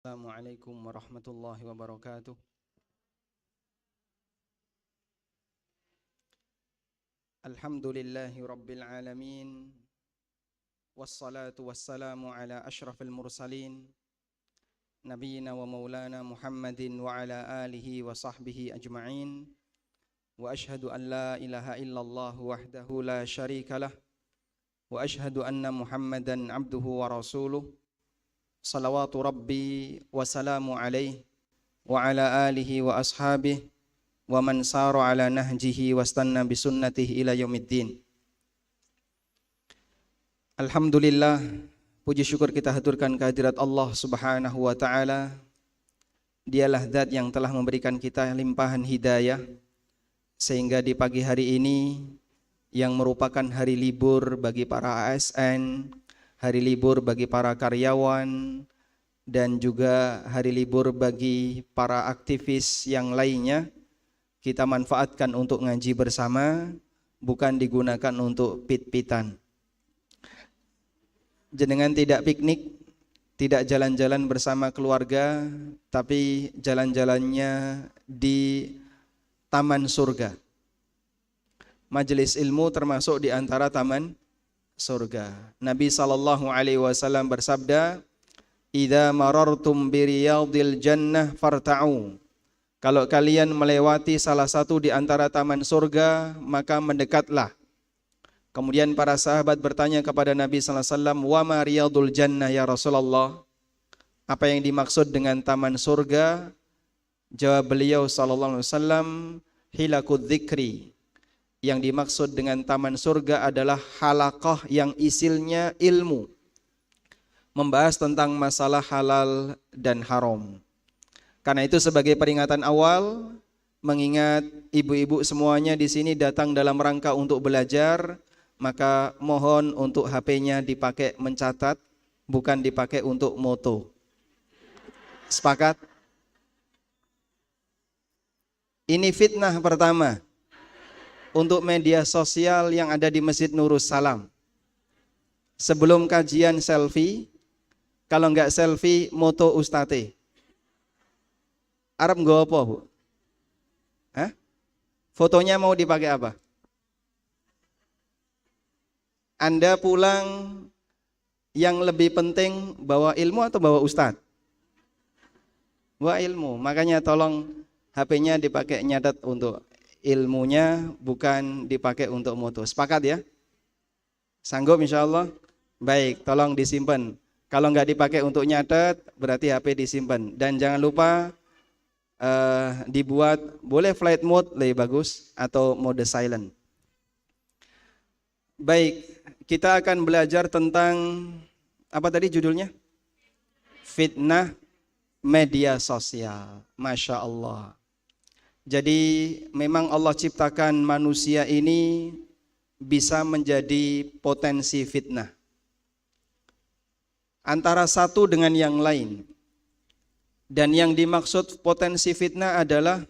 Assalamualaikum warahmatullahi wabarakatuh. Alhamdulillahi rabbil alamin. Wassalatu wassalamu ala ashrafil mursalin Nabiyyina wa maulana Muhammadin wa ala alihi wa sahbihi ajma'in. Wa ashhadu an la ilaha illallah wahdahu la syarika lah. Wa ashhadu anna Muhammadan abduhu wa rasuluh. Salawatu rabbi wa salamu alaihi wa ala alihi wa ashabihi wa man sara ala nahjihi wastanna bisunnatihi ila yaumiddin. Alhamdulillah, puji syukur kita haturkan kehadirat Allah Subhanahu wa taala. Dialah zat yang telah memberikan kita limpahan hidayah sehingga di pagi hari ini yang merupakan hari libur bagi para ASN, hari libur bagi para karyawan, dan juga hari libur bagi para aktivis yang lainnya, kita manfaatkan untuk ngaji bersama, bukan digunakan untuk pit-pitan. Jenengan tidak piknik, tidak jalan-jalan bersama keluarga, tapi jalan-jalannya di taman surga. Majelis ilmu termasuk di antara taman surga. Nabi SAW bersabda, "Idza marartum biriyadil jannah farta'u." Kalau kalian melewati salah satu di antara taman surga, maka mendekatlah. Kemudian para sahabat bertanya kepada Nabi SAW, "Wa ma riyadul jannah ya Rasulullah?" Apa yang dimaksud dengan taman surga? Jawab beliau SAW, "Hilakud dzikri." Yang dimaksud dengan taman surga adalah halaqah yang isinya ilmu, membahas tentang masalah halal dan haram. Karena itu sebagai peringatan awal, mengingat ibu-ibu semuanya di sini datang dalam rangka untuk belajar, maka mohon untuk HP-nya dipakai mencatat, bukan dipakai untuk moto. Sepakat? Ini fitnah pertama untuk media sosial yang ada di Masjid Nurus Salam. Sebelum kajian selfie, kalau enggak selfie, moto ustate. Arab nggak apa, Bu? Hah? Fotonya mau dipakai apa? Anda pulang yang lebih penting bawa ilmu atau bawa ustadz? Bawa ilmu, makanya tolong HP-nya dipakai nyatet untuk ilmunya, bukan dipakai untuk moto. Sepakat ya? Sanggup insya Allah? Baik, tolong disimpan. Kalau nggak dipakai untuk nyatet, berarti HP disimpan. Dan jangan lupa dibuat, boleh flight mode lebih bagus, atau mode silent. Baik, kita akan belajar tentang, apa tadi judulnya? Fitnah media sosial. Masya Allah. Jadi memang Allah ciptakan manusia ini bisa menjadi potensi fitnah antara satu dengan yang lain. Dan yang dimaksud potensi fitnah adalah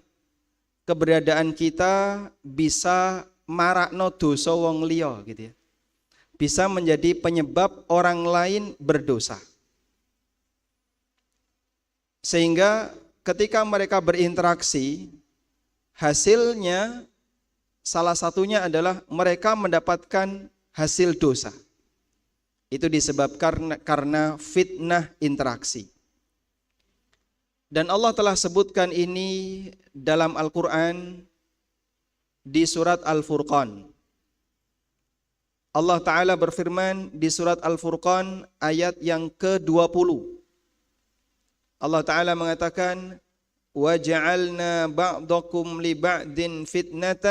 keberadaan kita bisa marakno dosa wong liya gitu ya. Bisa menjadi penyebab orang lain berdosa. Sehingga ketika mereka berinteraksi, hasilnya salah satunya adalah mereka mendapatkan hasil dosa. Itu disebabkan karena fitnah interaksi. Dan Allah telah sebutkan ini dalam Al-Quran di surat Al-Furqan. Allah Ta'ala berfirman di surat Al-Furqan ayat yang ke-20. Allah Ta'ala mengatakan, وَجَعَلْنَا بَعْضَكُمْ لِبَعْدٍ فِتْنَةً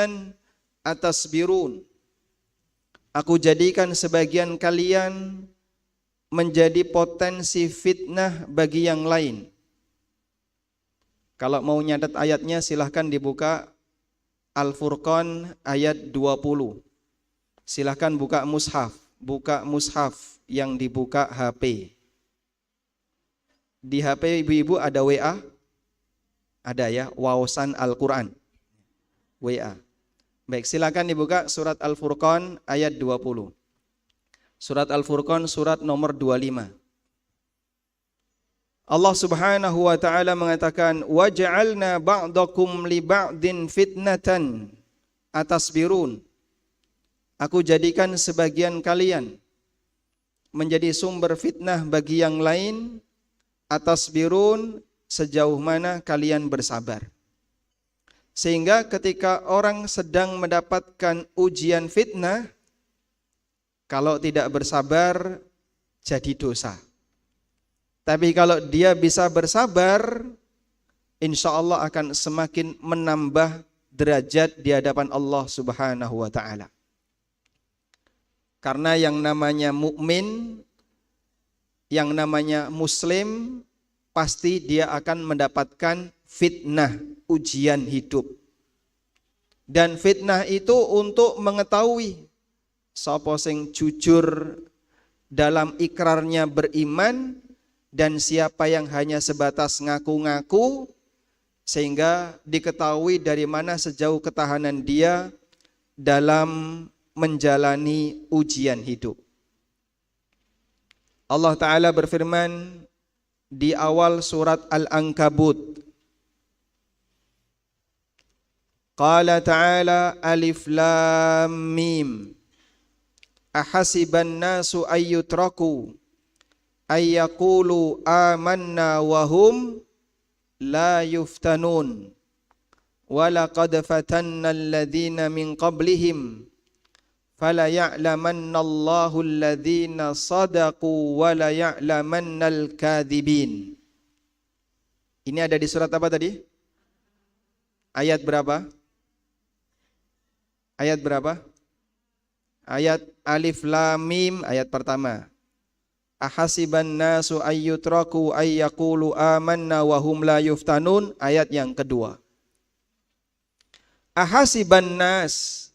أَتَصْبِرُونَ. Aku jadikan sebagian kalian menjadi potensi fitnah bagi yang lain. Kalau mau nyatet ayatnya silahkan dibuka Al-Furqan ayat 20. Silahkan buka mushaf yang dibuka HP. Di HP ibu-ibu ada WA? Ada ya, wawasan Al-Quran. WA. Baik, silakan dibuka surat Al-Furqan ayat 20. Surat Al-Furqan surat nomor 25. Allah Subhanahu wa taala mengatakan waja'alna ba'dakum li ba'din fitnatan atasbirun. Aku jadikan sebagian kalian menjadi sumber fitnah bagi yang lain, atasbirun, sejauh mana kalian bersabar. Sehingga ketika orang sedang mendapatkan ujian fitnah, kalau tidak bersabar jadi dosa. Tapi kalau dia bisa bersabar, insya Allah akan semakin menambah derajat di hadapan Allah Subhanahu wa ta'ala. Karena yang namanya mukmin, yang namanya muslim, pasti dia akan mendapatkan fitnah, ujian hidup. Dan fitnah itu untuk mengetahui sapa sing jujur dalam ikrarnya beriman dan siapa yang hanya sebatas ngaku-ngaku, sehingga diketahui dari mana sejauh ketahanan dia dalam menjalani ujian hidup. Allah Ta'ala berfirman di awal surat Al-Ankabut, Qala ta'ala alif lam mim ahasiban nasu ayyutraku ayyaqulu amanna wahum la yuftanun walaqad fatanna alladhina min qablihim fala ya'lamanna Allahu alladhina sadaqu wala ya'lamanna al-kadhibin. Ini ada di surat apa tadi? Ayat berapa? Ayat berapa? Ayat alif lam mim, ayat pertama. Ahasiban nasu ayyutraku ayyaqulu amanna wa hum la yuftanun, ayat yang kedua. Ahasiban nas,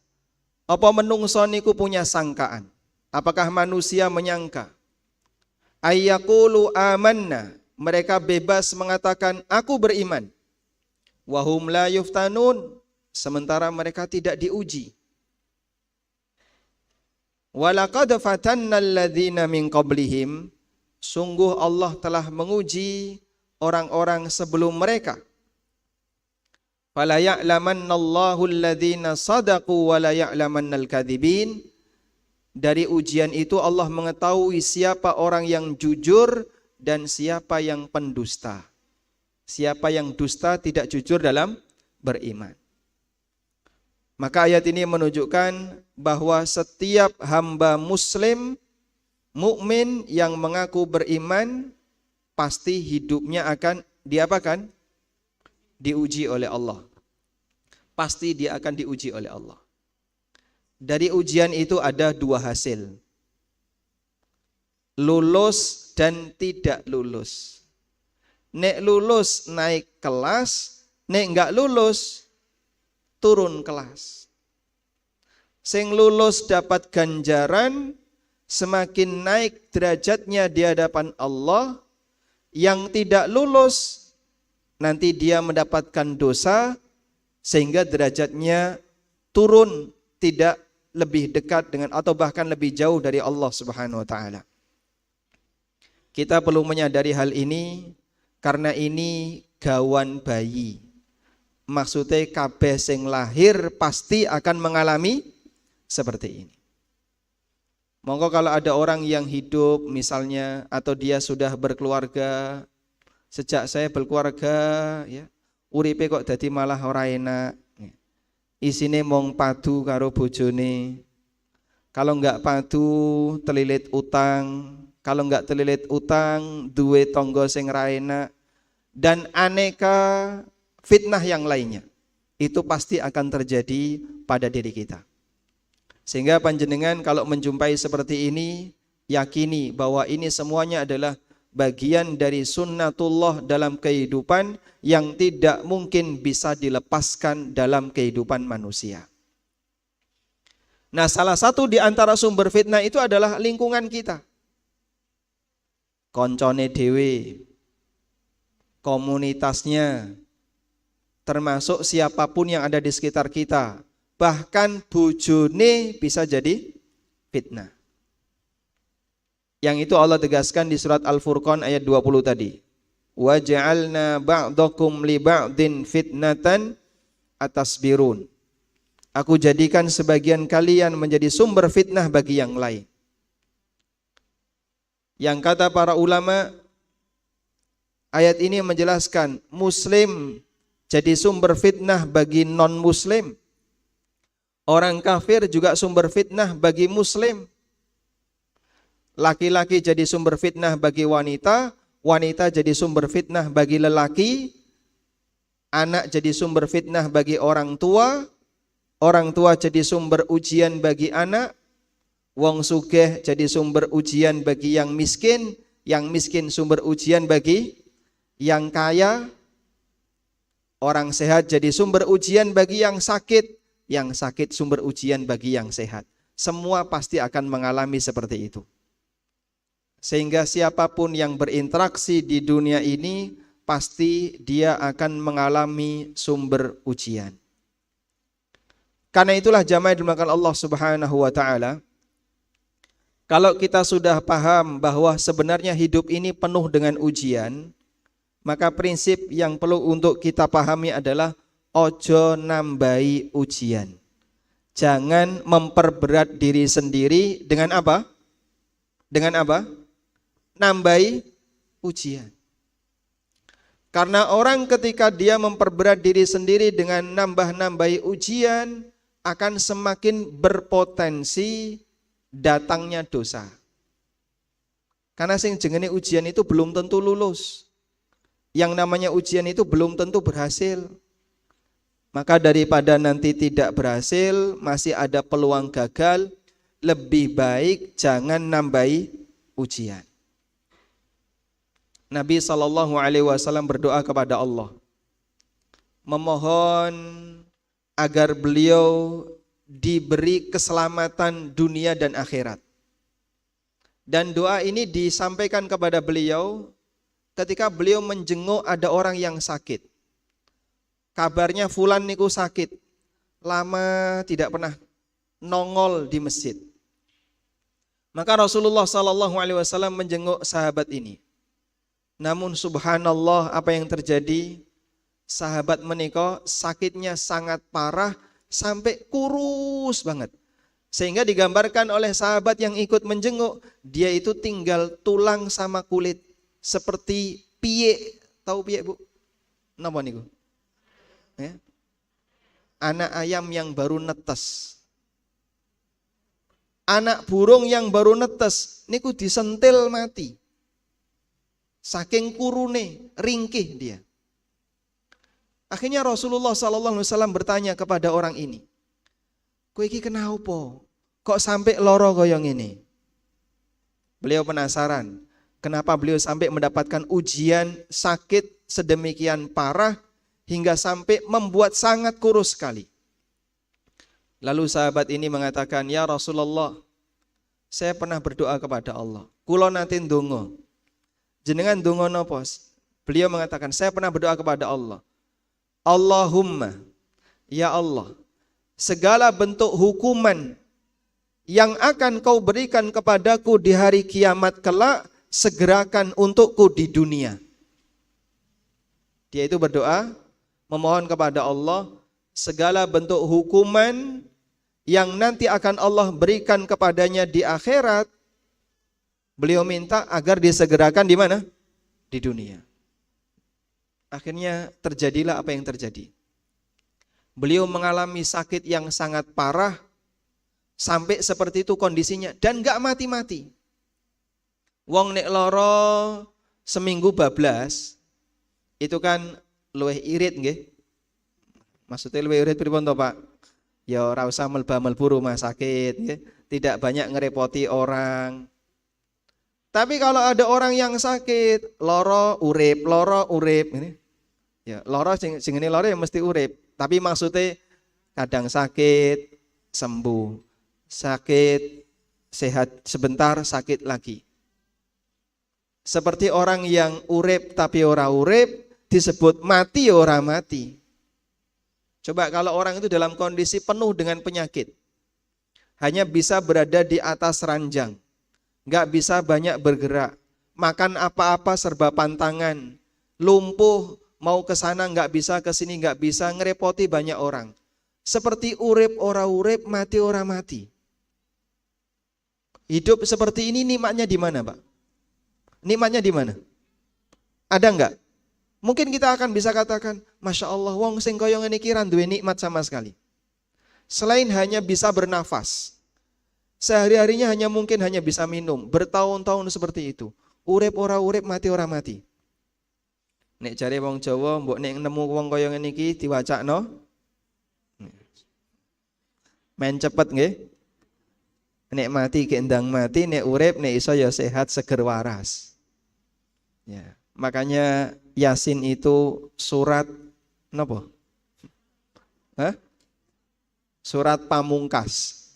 apa menungso niku punya sangkaan? Apakah manusia menyangka? Ayyaqulu amanna, mereka bebas mengatakan aku beriman. Wa hum la yuftanun, sementara mereka tidak diuji. Walaqad fatanna alladhina min qablihim, sungguh Allah telah menguji orang-orang sebelum mereka. Fala ya'lamanna Allahu alladhina sadaqu wa la ya'lamanna al-kadhibin. Dari ujian itu Allah mengetahui siapa orang yang jujur dan siapa yang pendusta. Siapa yang dusta tidak jujur dalam beriman. Maka ayat ini menunjukkan bahwa setiap hamba muslim, mukmin yang mengaku beriman, pasti hidupnya akan diapakan? Diuji oleh Allah. Pasti dia akan diuji oleh Allah. Dari ujian itu ada dua hasil. Lulus dan tidak lulus. Nek lulus naik kelas, nek enggak lulus turun kelas. Sing lulus dapat ganjaran, semakin naik derajatnya di hadapan Allah. Yang tidak lulus, nanti dia mendapatkan dosa, sehingga derajatnya turun, tidak lebih dekat dengan atau bahkan lebih jauh dari Allah Subhanahu wa ta'ala. Kita perlu menyadari hal ini, karena ini gawan bayi. Maksudnya kabeh sing lahir pasti akan mengalami seperti ini. Monggo kalau ada orang yang hidup misalnya, atau dia sudah berkeluarga, sejak saya berkeluarga ya, uripe kok dadi malah ora enak. Isine mong padu karo bojone. Kalau enggak padu telilit utang, kalau enggak telilit utang duwe tangga sing ra enak, dan aneka fitnah yang lainnya, itu pasti akan terjadi pada diri kita. Sehingga panjenengan kalau menjumpai seperti ini, yakini bahwa ini semuanya adalah bagian dari sunnatullah dalam kehidupan yang tidak mungkin bisa dilepaskan dalam kehidupan manusia. Nah, salah satu di antara sumber fitnah itu adalah lingkungan kita. Koncone dewe, komunitasnya, termasuk siapapun yang ada di sekitar kita. Bahkan bojone bisa jadi fitnah. Yang itu Allah tegaskan di surat Al-Furqan ayat 20 tadi. wa ja'alna ba'dakum li ba'din fitnatan atasbirun. Aku jadikan sebagian kalian menjadi sumber fitnah bagi yang lain. Yang kata para ulama, ayat ini menjelaskan muslim jadi sumber fitnah bagi non-muslim. Orang kafir juga sumber fitnah bagi muslim. Laki-laki jadi sumber fitnah bagi wanita, wanita jadi sumber fitnah bagi lelaki, anak jadi sumber fitnah bagi orang tua jadi sumber ujian bagi anak, wong sugih jadi sumber ujian bagi yang miskin sumber ujian bagi yang kaya, orang sehat jadi sumber ujian bagi yang sakit sumber ujian bagi yang sehat. Semua pasti akan mengalami seperti itu. Sehingga siapapun yang berinteraksi di dunia ini pasti dia akan mengalami sumber ujian. Karena itulah jamaah dimuliakan Allah Subhanahu wa taala, kalau kita sudah paham bahwa sebenarnya hidup ini penuh dengan ujian, maka prinsip yang perlu untuk kita pahami adalah ojo nambahi ujian. Jangan memperberat diri sendiri dengan apa? Dengan apa? Nambahi ujian. Karena orang ketika dia memperberat diri sendiri dengan nambah-nambahi ujian, akan semakin berpotensi datangnya dosa. Karena sing jenenge ujian itu belum tentu lulus. Yang namanya ujian itu belum tentu berhasil. Maka daripada nanti tidak berhasil, masih ada peluang gagal, lebih baik jangan nambahi ujian. Nabi SAW berdoa kepada Allah, memohon agar beliau diberi keselamatan dunia dan akhirat. Dan doa ini disampaikan kepada beliau ketika beliau menjenguk ada orang yang sakit. Kabarnya fulan niku sakit, lama tidak pernah nongol di masjid. Maka Rasulullah SAW menjenguk sahabat ini. Namun subhanallah, apa yang terjadi? Sahabat menika sakitnya sangat parah sampai kurus banget. Sehingga digambarkan oleh sahabat yang ikut menjenguk, dia itu tinggal tulang sama kulit. Seperti piye, tahu piye Bu? Napa niku? Ya. Anak ayam yang baru netes. Anak burung yang baru netes, niku disentil mati. Saking kurune, ringkih dia. Akhirnya Rasulullah SAW bertanya kepada orang ini, kowe iki kenapa? Kok sampai loro koyong ini? Beliau penasaran, kenapa beliau sampai mendapatkan ujian sakit sedemikian parah hingga sampai membuat sangat kurus sekali. Lalu sahabat ini mengatakan, ya Rasulullah, saya pernah berdoa kepada Allah. Kulo nanti ndonga. Jenengan ndonga napa? Beliau mengatakan, saya pernah berdoa kepada Allah. Allahumma, ya Allah, segala bentuk hukuman yang akan kau berikan kepadaku di hari kiamat kelak, segerakan untukku di dunia. Dia itu berdoa, memohon kepada Allah, segala bentuk hukuman yang nanti akan Allah berikan kepadanya di akhirat, beliau minta agar disegerakan di mana? Di dunia. Akhirnya terjadilah apa yang terjadi. Beliau mengalami sakit yang sangat parah, sampai seperti itu kondisinya, dan gak mati-mati. Wong nek loro seminggu bablas, itu kan luwih irit nggih. Maksudnya luwih irit pripun to, Pak? Ya ora usah melbu rumah sakit nggih. Tidak banyak ngerepoti orang. Tapi kalau ada orang yang sakit, loro urip ini. Ya, loro sing ngene loro ya mesti urip. Tapi maksudnya kadang sakit, sembuh. Sakit, sehat sebentar, sakit lagi. Seperti orang yang urip tapi ora urip, disebut mati ora mati. Coba kalau orang itu dalam kondisi penuh dengan penyakit, hanya bisa berada di atas ranjang, nggak bisa banyak bergerak, makan apa-apa serba pantangan, lumpuh, mau ke sana nggak bisa, ke sini nggak bisa, ngerepoti banyak orang. Seperti urip ora urip, mati ora mati. Hidup seperti ini nikmatnya di mana, Pak? Nikmatnya di mana? Ada nggak? Mungkin kita akan bisa katakan, Masya Allah, wong sing koyo ngene iki ra duwe nikmat sama sekali. Selain hanya bisa bernafas, sehari-harinya mungkin hanya bisa minum, bertahun-tahun seperti itu. Urip ora urip, mati ora mati. Nek jare wong Jawa, mbok nek nemu wong koyo ngene iki diwacakno. Men cepet nggih. Nek mati kendang mati, nek urip nek iso ya sehat seger waras. Ya, makanya Yasin itu surat napa? Surat pamungkas.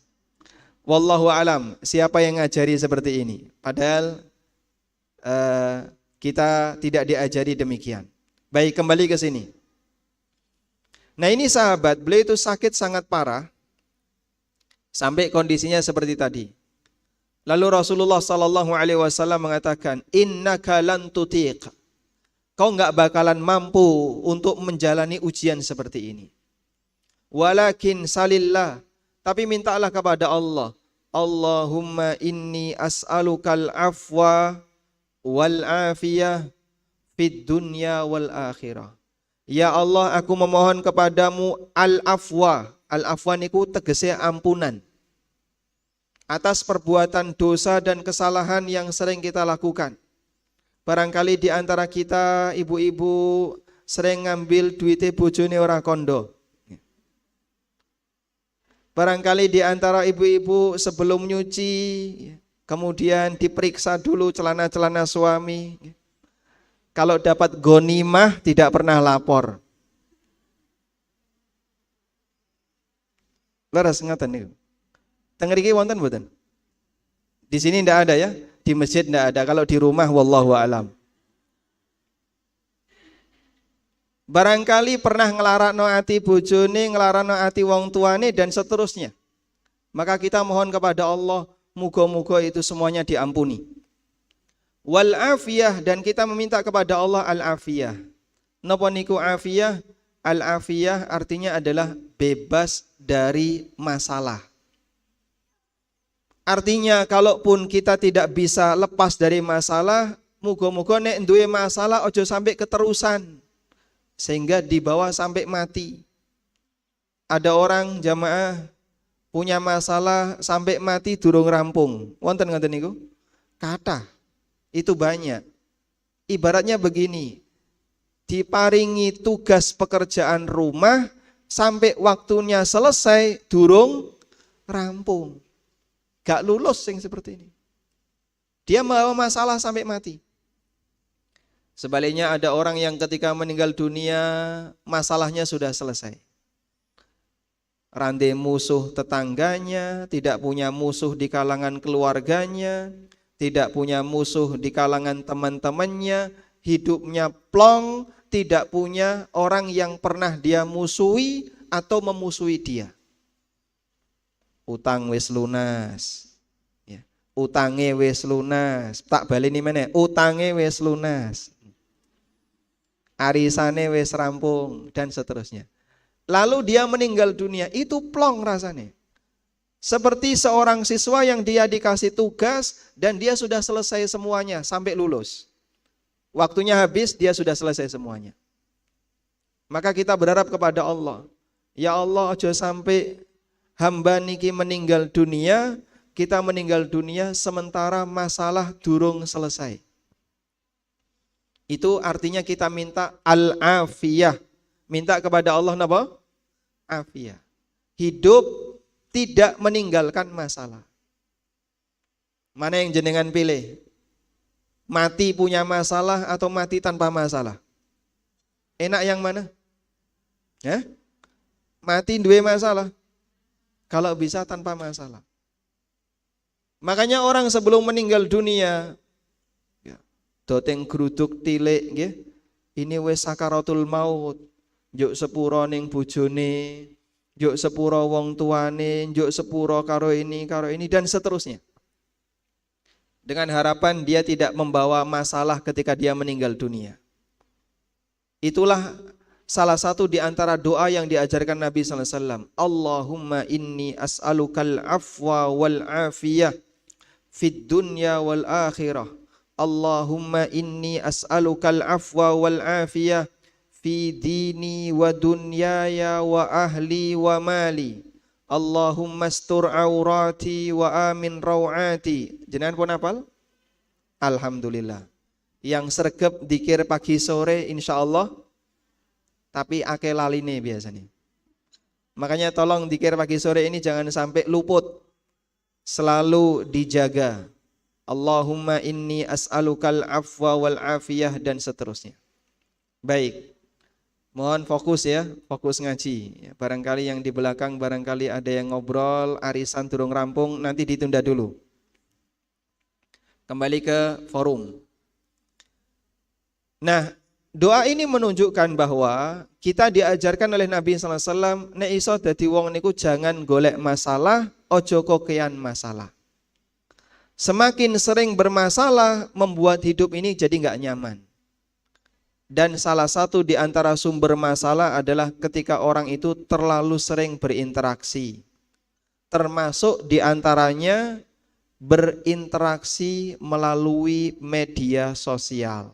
Wallahu alam, siapa yang ngajari seperti ini? Padahal kita tidak diajari demikian. Baik, kembali ke sini. Nah, ini sahabat, beliau itu sakit sangat parah sampai kondisinya seperti tadi. Lalu Rasulullah sallallahu alaihi wasallam mengatakan, "Innaka lan tutiq." Kau enggak bakalan mampu untuk menjalani ujian seperti ini. Walakin salillah, tapi mintalah kepada Allah. Allahumma inni as'alukal afwa wal afiyah fid dunya wal akhirah. Ya Allah, aku memohon kepadamu al-afwa. Al-afwa niku tegese ampunan atas perbuatan dosa dan kesalahan yang sering kita lakukan. Barangkali di antara kita ibu-ibu sering ngambil duite bojone ora kondo. Barangkali di antara ibu-ibu sebelum nyuci kemudian diperiksa dulu celana-celana suami. Kalau dapat ghanimah tidak pernah lapor. Leres ngaten niku. Teng mriki wonten mboten? Di sini ndak ada ya, di masjid ndak ada. Kalau di rumah wallahu alam. Barangkali pernah nglarakno ati bojone, nglarakno ati wong tuane dan seterusnya. Maka kita mohon kepada Allah, muga-muga itu semuanya diampuni. Wal afiyah, dan kita meminta kepada Allah al-afiyah. Napa niku afiyah? Al-afiyah artinya adalah bebas dari masalah. Artinya kalaupun kita tidak bisa lepas dari masalah, muga-muga nek duwe masalah ojo sampai keterusan sehingga dibawa sampai mati. Ada orang jamaah punya masalah sampai mati durung rampung. Wonten ngoten niku? Kathah. Itu banyak. Ibaratnya begini, diparingi tugas pekerjaan rumah sampai waktunya selesai durung rampung. Gak lulus yang seperti ini. Dia membawa masalah sampai mati. Sebaliknya ada orang yang ketika meninggal dunia masalahnya sudah selesai. Rantai musuh tetangganya, tidak punya musuh di kalangan keluarganya, tidak punya musuh di kalangan teman-temannya, hidupnya plong, tidak punya orang yang pernah dia musuhi atau memusuhi dia. Utang wis lunas, ya. Utange wis lunas, tak baleni meneh, utange wis lunas, arisane wis rampung dan seterusnya. Lalu dia meninggal dunia, itu plong rasanya. Seperti seorang siswa yang dia dikasih tugas dan dia sudah selesai semuanya sampai lulus. Waktunya habis, dia sudah selesai semuanya. Maka kita berharap kepada Allah, ya Allah aja sampai hamba niki meninggal dunia, kita meninggal dunia sementara masalah durung selesai. Itu artinya kita minta al-afiyah. Minta kepada Allah napa? Afiyah. Hidup tidak meninggalkan masalah. Mana yang jenengan pilih? Mati punya masalah atau mati tanpa masalah? Enak yang mana? Ya? Mati duwe masalah. Kalau bisa tanpa masalah. Makanya orang sebelum meninggal dunia, ya, doteng gruduk tilik, ya, ini wis sakaratul maut, njuk sepuro ning bojone, njuk sepuro wong tuane, njuk sepuro karo ini dan seterusnya. Dengan harapan dia tidak membawa masalah ketika dia meninggal dunia. Itulah salah satu di antara doa yang diajarkan Nabi sallallahu alaihi wasallam. Allahumma inni as'alukal afwa wal afiyah fid dunya wal akhirah. Allahumma inni as'alukal afwa wal afiyah fi dini wa dunyaya wa ahli wa mali. Allahumma astur aurati wa amin rawati. Jenengan pun hafal? Alhamdulillah. Yang sregep dikir pagi sore insyaallah, tapi akeh laline biasanya. Makanya tolong dikir pagi sore ini jangan sampai luput. Selalu dijaga. Allahumma inni as'alukal afwa wal afiyah dan seterusnya. Baik. Mohon fokus ya, fokus ngaji. Barangkali yang di belakang barangkali ada yang ngobrol, arisan durung rampung, nanti ditunda dulu. Kembali ke forum. Nah, doa ini menunjukkan bahwa kita diajarkan oleh Nabi sallallahu alaihi wasallam nek iso dadi wong niku jangan golek masalah, ojo kokean masalah. Semakin sering bermasalah membuat hidup ini jadi nggak nyaman. Dan salah satu di antara sumber masalah adalah ketika orang itu terlalu sering berinteraksi. Termasuk di antaranya berinteraksi melalui media sosial.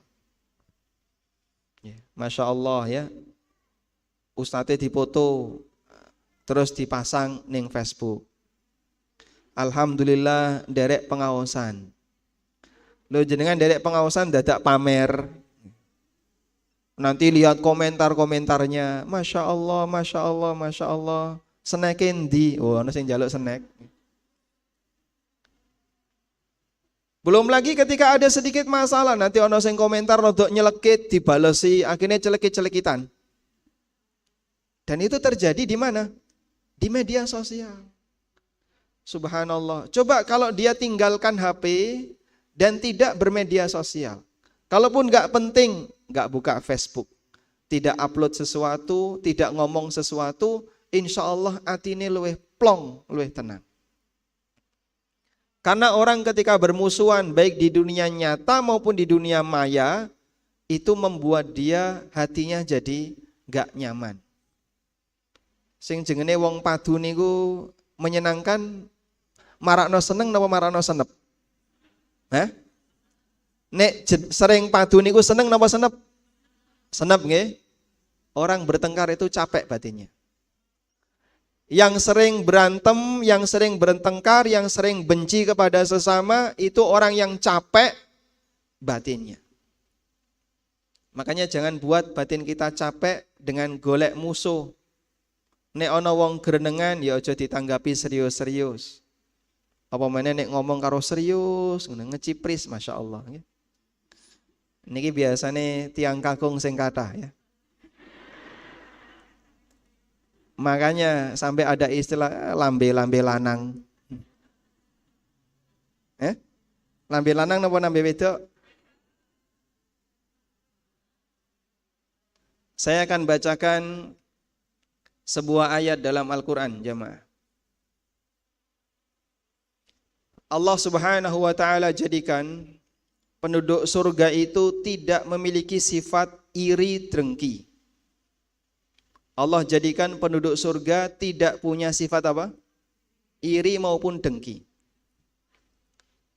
Masya Allah ya, ustadznya dipoto terus dipasang ning Facebook. Alhamdulillah derek pengawasan. Lo jenengan derek pengawasan dadak pamer. Nanti lihat komentar-komentarnya, Masya Allah, Masya Allah, Masya Allah. Senekin di, oh ana sing njaluk senek. Belum lagi ketika ada sedikit masalah, nanti ono sing komentar rodok nyelekit, dibalesi, akhirnya celekit-celekitan. Dan itu terjadi di mana? Di media sosial. Subhanallah. Coba kalau dia tinggalkan HP dan tidak bermedia sosial. Kalaupun nggak penting, nggak buka Facebook, tidak upload sesuatu, tidak ngomong sesuatu, insya Allah atine luwih plong, luwih tenang. Karena orang ketika bermusuhan baik di dunia nyata maupun di dunia maya, itu membuat dia hatinya jadi gak nyaman. Sing jengene wong padu niku menyenangkan, marakno seneng napa marakno senep? Hah? Nek sering padu niku seneng napa senep? Senep nggih. Orang bertengkar itu capek batinnya. Yang sering berantem, yang sering bertengkar, yang sering benci kepada sesama, itu orang yang capek batinnya. Makanya jangan buat batin kita capek dengan golek musuh. Nek ana wong grenengan ya aja ditanggapi serius-serius. Apa meneh nek ngomong karo serius, ngecipris Masya Allah. Niki biasane tiang kakung sing kathah ya. Makanya sampai ada istilah lambe-lambe lanang. Lambe lanang napa lambe wedok? Saya akan bacakan sebuah ayat dalam Al-Quran, jemaah. Allah Subhanahu wa ta'ala jadikan penduduk surga itu tidak memiliki sifat iri dengki. Allah jadikan penduduk surga tidak punya sifat apa? Iri maupun dengki.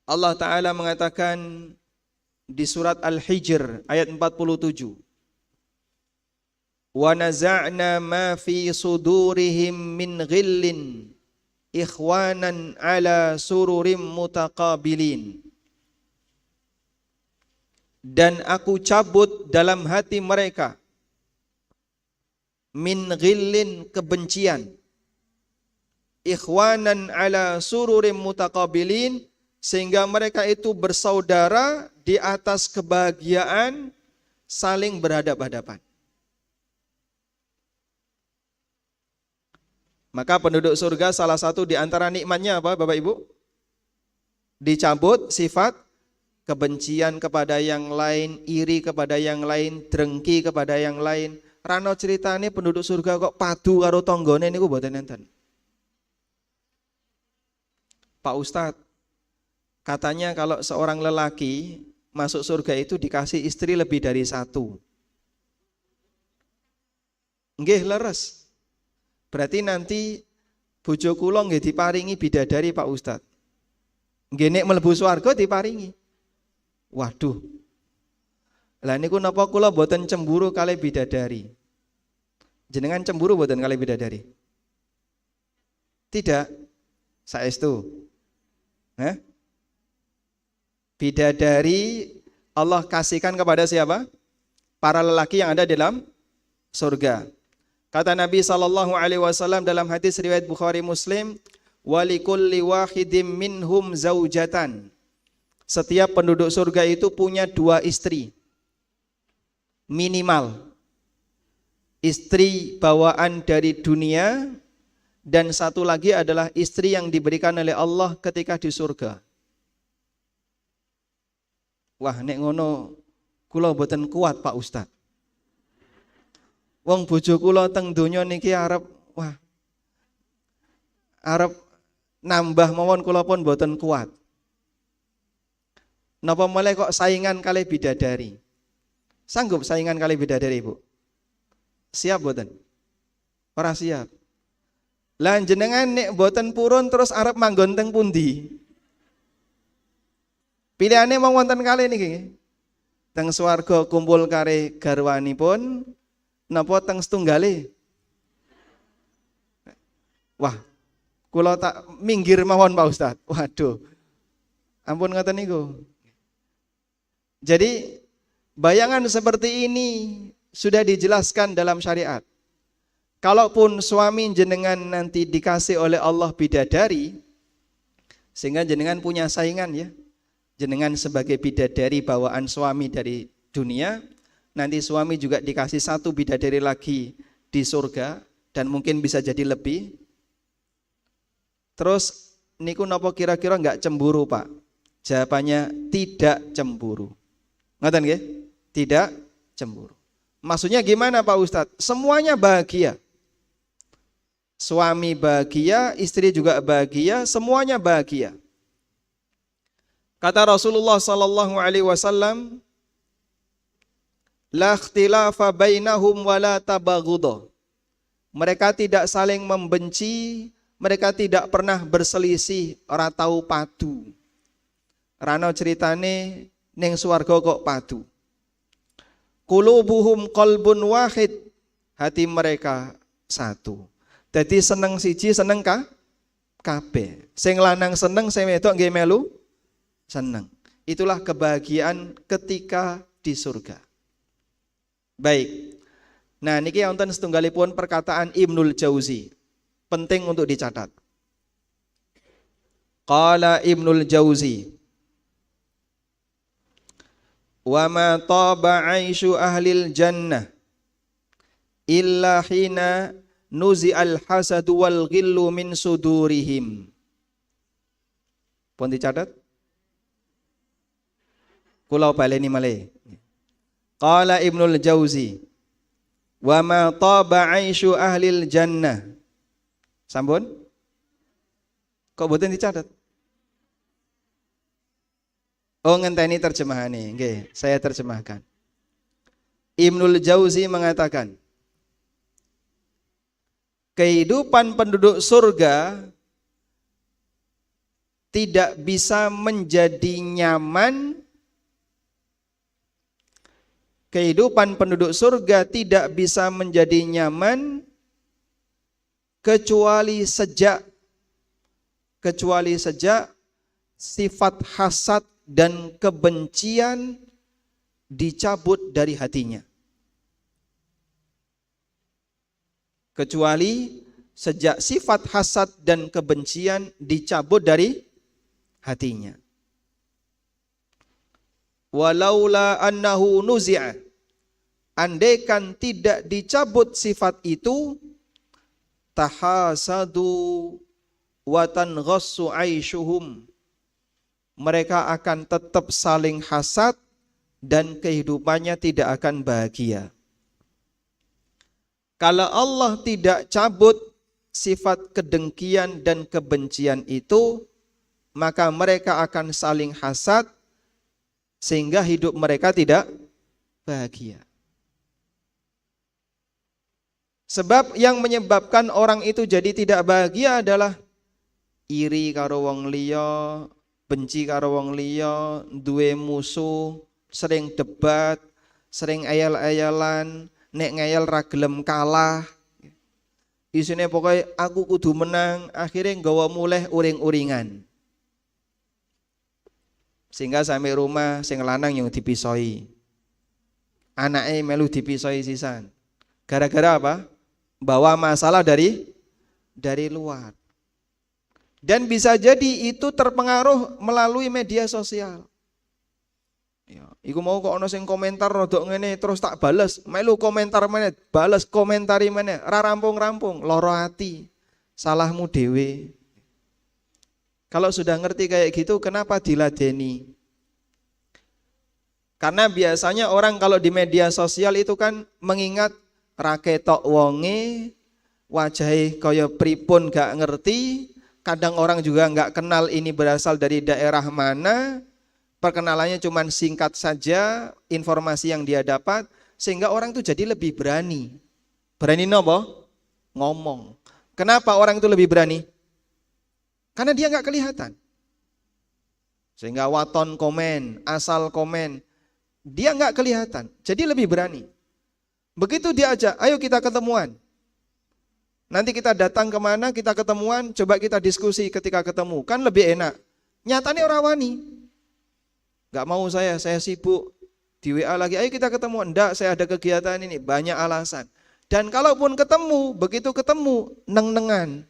Allah Ta'ala mengatakan di surat Al-Hijr ayat 47. Wa naza'na ma fi sudurihim min ghillin ikhwanan ala sururim mutaqabilin. Dan aku cabut dalam hati mereka min ghillin kebencian, ikhwanan ala sururim mutaqabilin, sehingga mereka itu bersaudara di atas kebahagiaan saling berhadap-hadapan. Maka penduduk surga salah satu di antara nikmatnya apa Bapak Ibu? Dicabut sifat kebencian kepada yang lain, iri kepada yang lain, drengki kepada yang lain. Rano ceritane penduduk surga kok padu karo tanggane niku mboten enten. Pak Ustadz, katanya kalau seorang lelaki masuk surga itu dikasih istri lebih dari satu. Nggih leres. Berarti nanti bojo kula nggih diparingi bidadari Pak Ustad. Nggih nek mlebu swarga diparingi. Waduh. Lah niku napa kula boten cemburu kalih bidadari? Jenengan cemburu boten kalih bidadari? Tidak. Saestu. Bidadari Allah kasihkan kepada siapa? Para lelaki yang ada dalam surga. Kata Nabi SAW dalam hadis riwayat Bukhari Muslim, walikulli wahidim minhum zaujatan. Setiap penduduk surga itu punya 2 istri. Minimal. Istri bawaan dari dunia, dan satu lagi adalah istri yang diberikan oleh Allah ketika di surga. Wah, nek ngono kula boten kuat Pak Ustad. Wong bojo kula teng donya niki arep nambah mawon kula pun boten kuat. Napa mulai kok saingan kali bidadari? Sanggup saingan kali bidadari, Bu? Siap boten? Ora siap. Lah jenengan nek boten purun terus arep manggon teng pundi? Pilihane mong wonten kalih niki. Teng swarga kumpul kare garwanipun napa teng setunggale? Wah, kula tak minggir mawon Pak Ustad. Waduh. Ampun ngoten niku. Jadi bayangan seperti ini sudah dijelaskan dalam syariat. Kalaupun suami jenengan nanti dikasih oleh Allah bidadari, sehingga jenengan punya saingan ya. Jenengan sebagai bidadari bawaan suami dari dunia, nanti suami juga dikasih 1 bidadari lagi di surga, dan mungkin bisa jadi lebih. Terus niku napa kira-kira enggak cemburu Pak? Jawabannya tidak cemburu. Ngoten nggih? Tidak cemburu. Maksudnya gimana Pak Ustadz? Semuanya bahagia. Suami bahagia, istri juga bahagia, semuanya bahagia. Kata Rasulullah sallallahu alaihi wasallam, la ikhtilafa bainahum wa la tabaghudha. Mereka tidak saling membenci, mereka tidak pernah berselisih, ora tau padu. Rano ceritane ning swarga kok padu. Qulubuhum qalbun wahid, hati mereka satu. Jadi seneng siji seneng kabeh. Sing lanang seneng, sing wedok nggih melu seneng. Itulah kebahagiaan ketika di surga. Baik. Nah niki wonten setunggalipun perkataan Ibnul Jauzi. Penting untuk dicatat. Qala Ibnul Jauzi, wa ma taba 'aisyu ahlil jannah illa hina nuzi'al hasadu wal ghillu min sudurihim. Pun dicatat? Kula baleni malih. Qala Ibnul Jauzi, wa ma taba 'aisyu ahlil jannah. Sampun? Kok boten dicatat? Oh ngenteni terjemahane. Nggih, saya terjemahkan. Ibnul Jauzi mengatakan, kehidupan penduduk surga tidak bisa menjadi nyaman. Kehidupan penduduk surga tidak bisa menjadi nyaman kecuali sejak sifat hasad dan kebencian dicabut dari hatinya. Kecuali sejak sifat hasad dan kebencian dicabut dari hatinya. Walaula annahu nuzi'a, andaikan tidak dicabut sifat itu, tahasadu wa tanghassu aishuhum, mereka akan tetap saling hasad dan kehidupannya tidak akan bahagia. Kalau Allah tidak cabut sifat kedengkian dan kebencian itu, maka mereka akan saling hasad sehingga hidup mereka tidak bahagia. Sebab yang menyebabkan orang itu jadi tidak bahagia adalah iri karo wong liya, benci karo wong liya, duwe musuh, sering debat, sering ayal-ayalan, nek ngayal ra gelem kalah. Isine pokoknya aku kudu menang, akhirnya nggawa muleh uring-uringan. Sehingga sampai rumah sing lanang yang dipisoi. Anaknya melu dipisoi sisan. Gara-gara apa? Bawa masalah dari luar. Dan bisa jadi itu terpengaruh melalui media sosial. Ya, iku mau kok ono sing komentar rodok ngene terus tak bales, melu komentar meneh, bales komentari meneh, ra rampung-rampung, loro ati. Salahmu dewe. Kalau sudah ngerti kayak gitu, kenapa diladeni? Karena biasanya orang kalau di media sosial itu kan mengingat raketok wonge, wajahe kaya pripun gak ngerti, kadang orang juga gak kenal ini berasal dari daerah mana, perkenalannya cuma singkat saja informasi yang dia dapat, sehingga orang itu jadi lebih berani. Berani nopo? Ngomong. Kenapa orang itu lebih berani? Karena dia gak kelihatan. Sehingga waton komen, asal komen, dia gak kelihatan, jadi lebih berani. Begitu diajak, ayo kita ketemuan. Nanti kita datang kemana, kita ketemuan, coba kita diskusi ketika ketemu. Kan lebih enak. Nyatanya orang wani. Gak mau saya sibuk. Di WA lagi, ayo kita ketemu. Enggak, saya ada kegiatan ini, banyak alasan. Dan kalaupun ketemu, begitu ketemu, neng-nengan.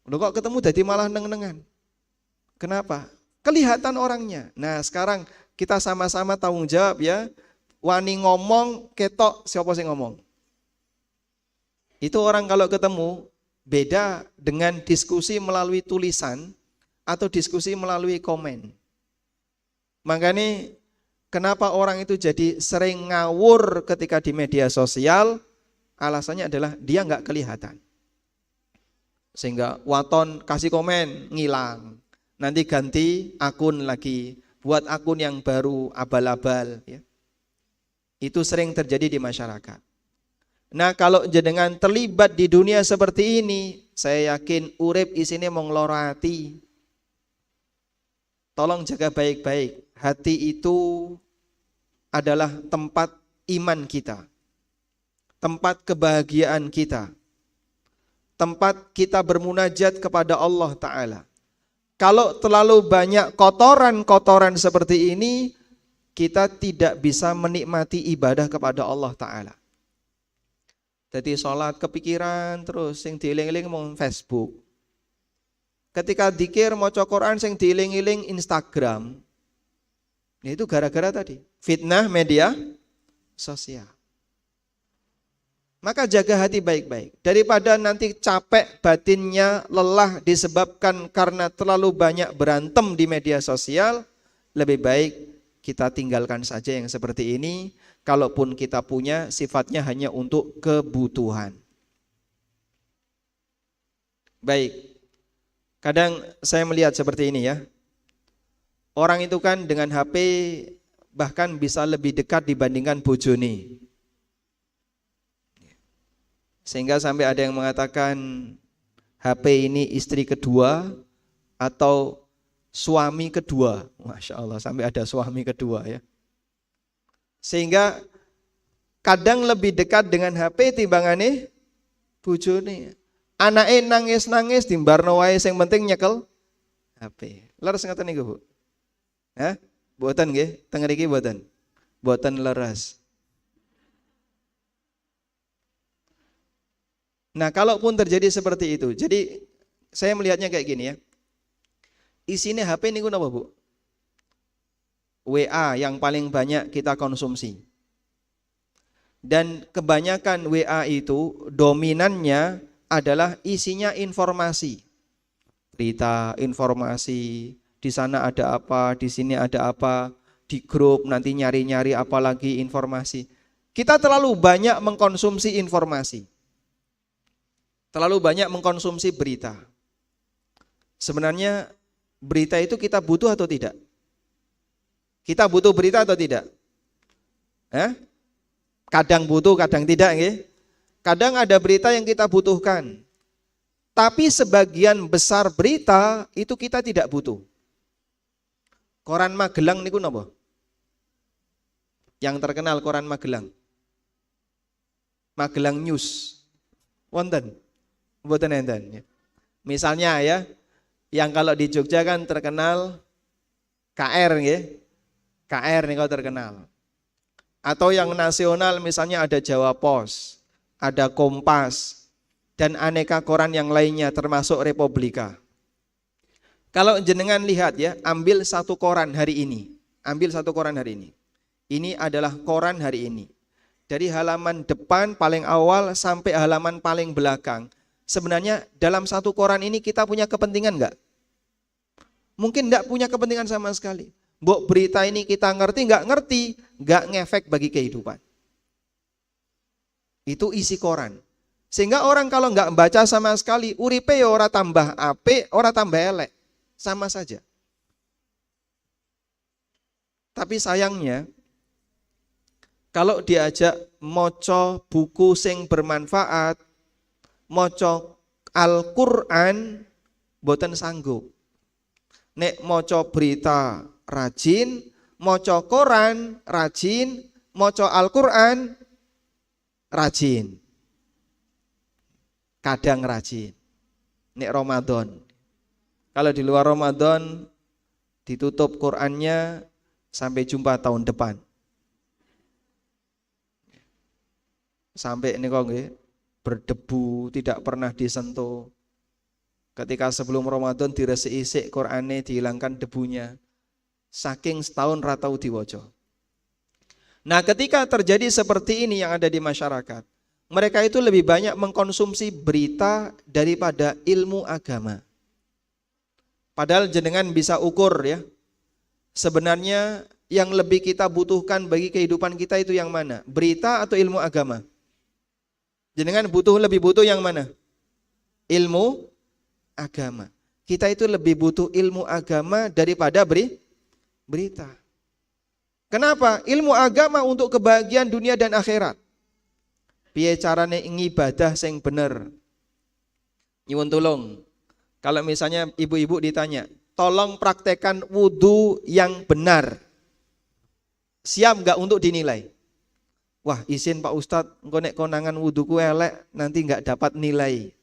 Loh kok ketemu jadi malah neng-nengan? Kenapa? Kelihatan orangnya. Nah sekarang kita sama-sama tanggung jawab ya. Wani ngomong, ketok siapa sih ngomong? Itu orang kalau ketemu beda dengan diskusi melalui tulisan atau diskusi melalui komen. Makanya kenapa orang itu jadi sering ngawur ketika di media sosial? Alasannya adalah dia nggak kelihatan. Sehingga waton kasih komen ngilang. Nanti ganti akun lagi, buat akun yang baru abal-abal ya. Itu sering terjadi di masyarakat. Nah kalau jenengan terlibat di dunia seperti ini, saya yakin urip isine mong loro ati. Tolong jaga baik-baik. Hati itu adalah tempat iman kita, tempat kebahagiaan kita, tempat kita bermunajat kepada Allah Ta'ala. Kalau terlalu banyak kotoran-kotoran seperti ini, kita tidak bisa menikmati ibadah kepada Allah Ta'ala. Jadi sholat kepikiran terus, yang dieling-eling mau Facebook. Ketika dzikir maca Quran, yang dieling-eling Instagram. Nah, itu gara-gara tadi fitnah media sosial. Maka jaga hati baik-baik. Daripada nanti capek batinnya, lelah disebabkan karena terlalu banyak berantem di media sosial, lebih baik kita tinggalkan saja yang seperti ini. Kalaupun kita punya, sifatnya hanya untuk kebutuhan. Baik, kadang saya melihat seperti ini ya. Orang itu kan dengan HP bahkan bisa lebih dekat dibandingkan bojone. Sehingga sampai ada yang mengatakan HP ini istri kedua atau suami kedua. Masya Allah, sampai ada suami kedua ya. Sehingga kadang lebih dekat dengan HP timbangane bojone. Anake nangis-nangis dimbarno wae sing penting nyekel HP. Leres ngoten niku, Bu? Hah? Mboten nggih, teng mriki mboten. Mboten leres. Nah, kalaupun terjadi seperti itu, jadi saya melihatnya kayak gini ya. Isinya HP niku napa, Bu? WA yang paling banyak kita konsumsi. Dan kebanyakan WA itu dominannya adalah isinya informasi. Berita, informasi, di sana ada apa, di sini ada apa, di grup nanti nyari-nyari apa lagi informasi. Kita terlalu banyak mengkonsumsi informasi. Terlalu banyak mengkonsumsi berita. Sebenarnya berita itu kita butuh atau tidak? Kita butuh berita atau tidak? Kadang butuh, kadang tidak. Nggih. Kadang ada berita yang kita butuhkan, tapi sebagian besar berita itu kita tidak butuh. Koran Magelang niku napa? Yang terkenal koran Magelang. Magelang News. Wonten? Mboten enten. Misalnya ya, yang kalau di Jogja kan terkenal KR nggih. KR niku terkenal. Atau yang nasional misalnya ada Jawa Pos, ada Kompas, dan aneka koran yang lainnya termasuk Republika. Kalau jenengan lihat ya, ambil satu koran hari ini. Ambil satu koran hari ini. Ini adalah koran hari ini. Dari halaman depan paling awal sampai halaman paling belakang. Sebenarnya dalam satu koran ini kita punya kepentingan enggak? Mungkin enggak punya kepentingan sama sekali. Mbok berita ini kita ngerti, enggak ngefek bagi kehidupan. Itu isi koran. Sehingga orang kalau enggak baca sama sekali, uripe ya ora tambah apik, ora tambah elek. Sama saja. Tapi sayangnya, kalau diajak moco buku sing bermanfaat, moco Al-Quran, boten sanggup. Nek moco berita rajin, moco koran rajin, moco Al-Quran rajin. Kadang rajin. Nek Ramadan. Kalau di luar Ramadan ditutup Qurannya sampai jumpa tahun depan. Sampai ini kok nggih berdebu, tidak pernah disentuh. Ketika sebelum Ramadan diresik-isik Qur'ane dihilangkan debunya. Saking setahun ra tau diwaca. Nah, ketika terjadi seperti ini yang ada di masyarakat, mereka itu lebih banyak mengkonsumsi berita daripada ilmu agama. Padahal jenengan bisa ukur ya. Sebenarnya yang lebih kita butuhkan bagi kehidupan kita itu yang mana? Berita atau ilmu agama? Jenengan lebih butuh yang mana? Ilmu agama. Kita itu lebih butuh ilmu agama daripada berita. Kenapa? Ilmu agama untuk kebahagiaan dunia dan akhirat. Piye carane ngibadah sing bener? Nyuwun tulung. Kalau misalnya ibu-ibu ditanya, tolong praktekkan wudhu yang benar. Siap nggak untuk dinilai? Wah, izin Pak Ustadz, engko nek konangan wudhuku elek, nanti nggak dapat nilai.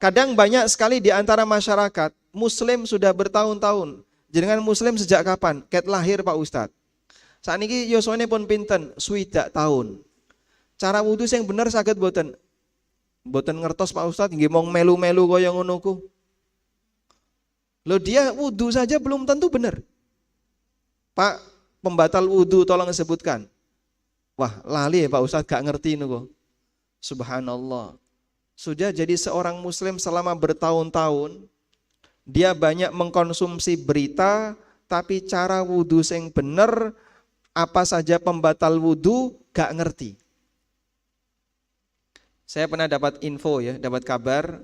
Kadang banyak sekali di antara masyarakat, Muslim sudah bertahun-tahun. Jenengan Muslim sejak kapan? Ket lahir Pak Ustadz. Saat ini yosone pun pinten, swidak tahun. Cara wudhu yang benar saged boten? Boten ngertos Pak Ustadz, nggih mong melu-melu kaya ngono ku. Loh, dia wudhu saja belum tentu benar. Pak, pembatal wudhu tolong sebutkan. Wah, lali ya Pak Ustadz, gak ngerti niku. Subhanallah. Sudah jadi seorang muslim selama bertahun-tahun, dia banyak mengkonsumsi berita, tapi cara wudhu yang benar, apa saja pembatal wudhu, gak ngerti. Saya pernah dapat info ya, dapat kabar,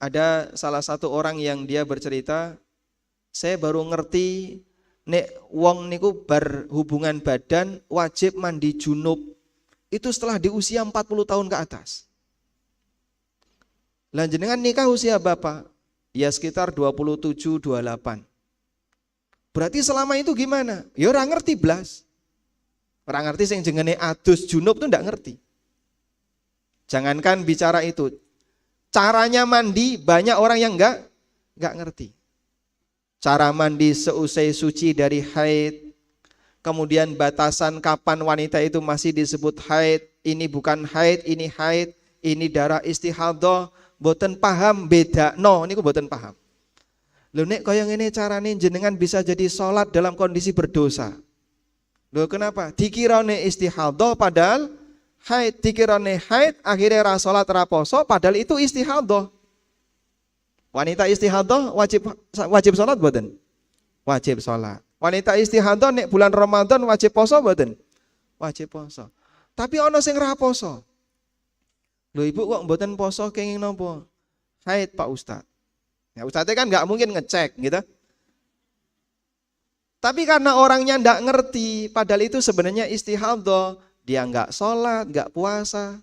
ada salah satu orang yang dia bercerita, saya baru ngerti nek wong niku berhubungan badan wajib mandi junub itu setelah di usia 40 tahun ke atas. Lah jenengan nikah usia berapa? Ya sekitar 27, 28. Berarti selama itu gimana? Ya orang ngerti blas. Orang ngerti sing jenenge adus junub tuh ndak ngerti. Jangankan bicara itu, caranya mandi banyak orang yang enggak ngerti. Cara mandi seusai suci dari haid, kemudian batasan kapan wanita itu masih disebut haid, ini bukan haid, ini darah istihadhah, boten paham beda, no, niku boten paham. Lho nek kaya ngene carane jenengan bisa jadi sholat dalam kondisi berdosa. Lho kenapa? Dikirane istihadhah padahal haid, dikirane haid, akhirnya ra salat ra poso padahal itu istihadhah. Wanita istihadhah wajib salat mboten? Wajib salat. Wanita istihadhah nek bulan Ramadan wajib poso mboten? Wajib poso. Tapi ana sing ra poso. Lho ibu kok mboten poso kenging napa? Haid Pak Ustad. Ya Ustadz kan nggak mungkin ngecek gitu. Tapi karena orangnya ndak ngerti, padahal itu sebenarnya istihadhah. Dia enggak sholat, enggak puasa.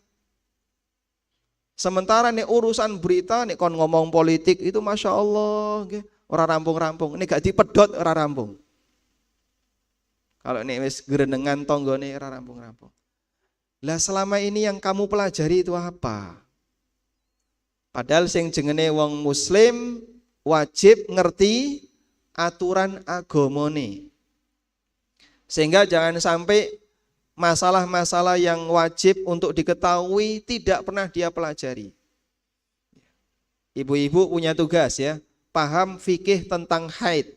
Sementara nih urusan berita, nih kon ngomong politik itu Masya Allah, orang rampung-rampung. Ini gak dipedot orang rampung. Kalau nih wis gerenengan tonggo nih orang rampung-rampung. Lah selama ini yang kamu pelajari itu apa? Padahal sing jengene wong muslim wajib ngerti aturan agamane. Sehingga jangan sampai masalah-masalah yang wajib untuk diketahui tidak pernah dia pelajari. Ibu-ibu punya tugas ya, paham fikih tentang haid,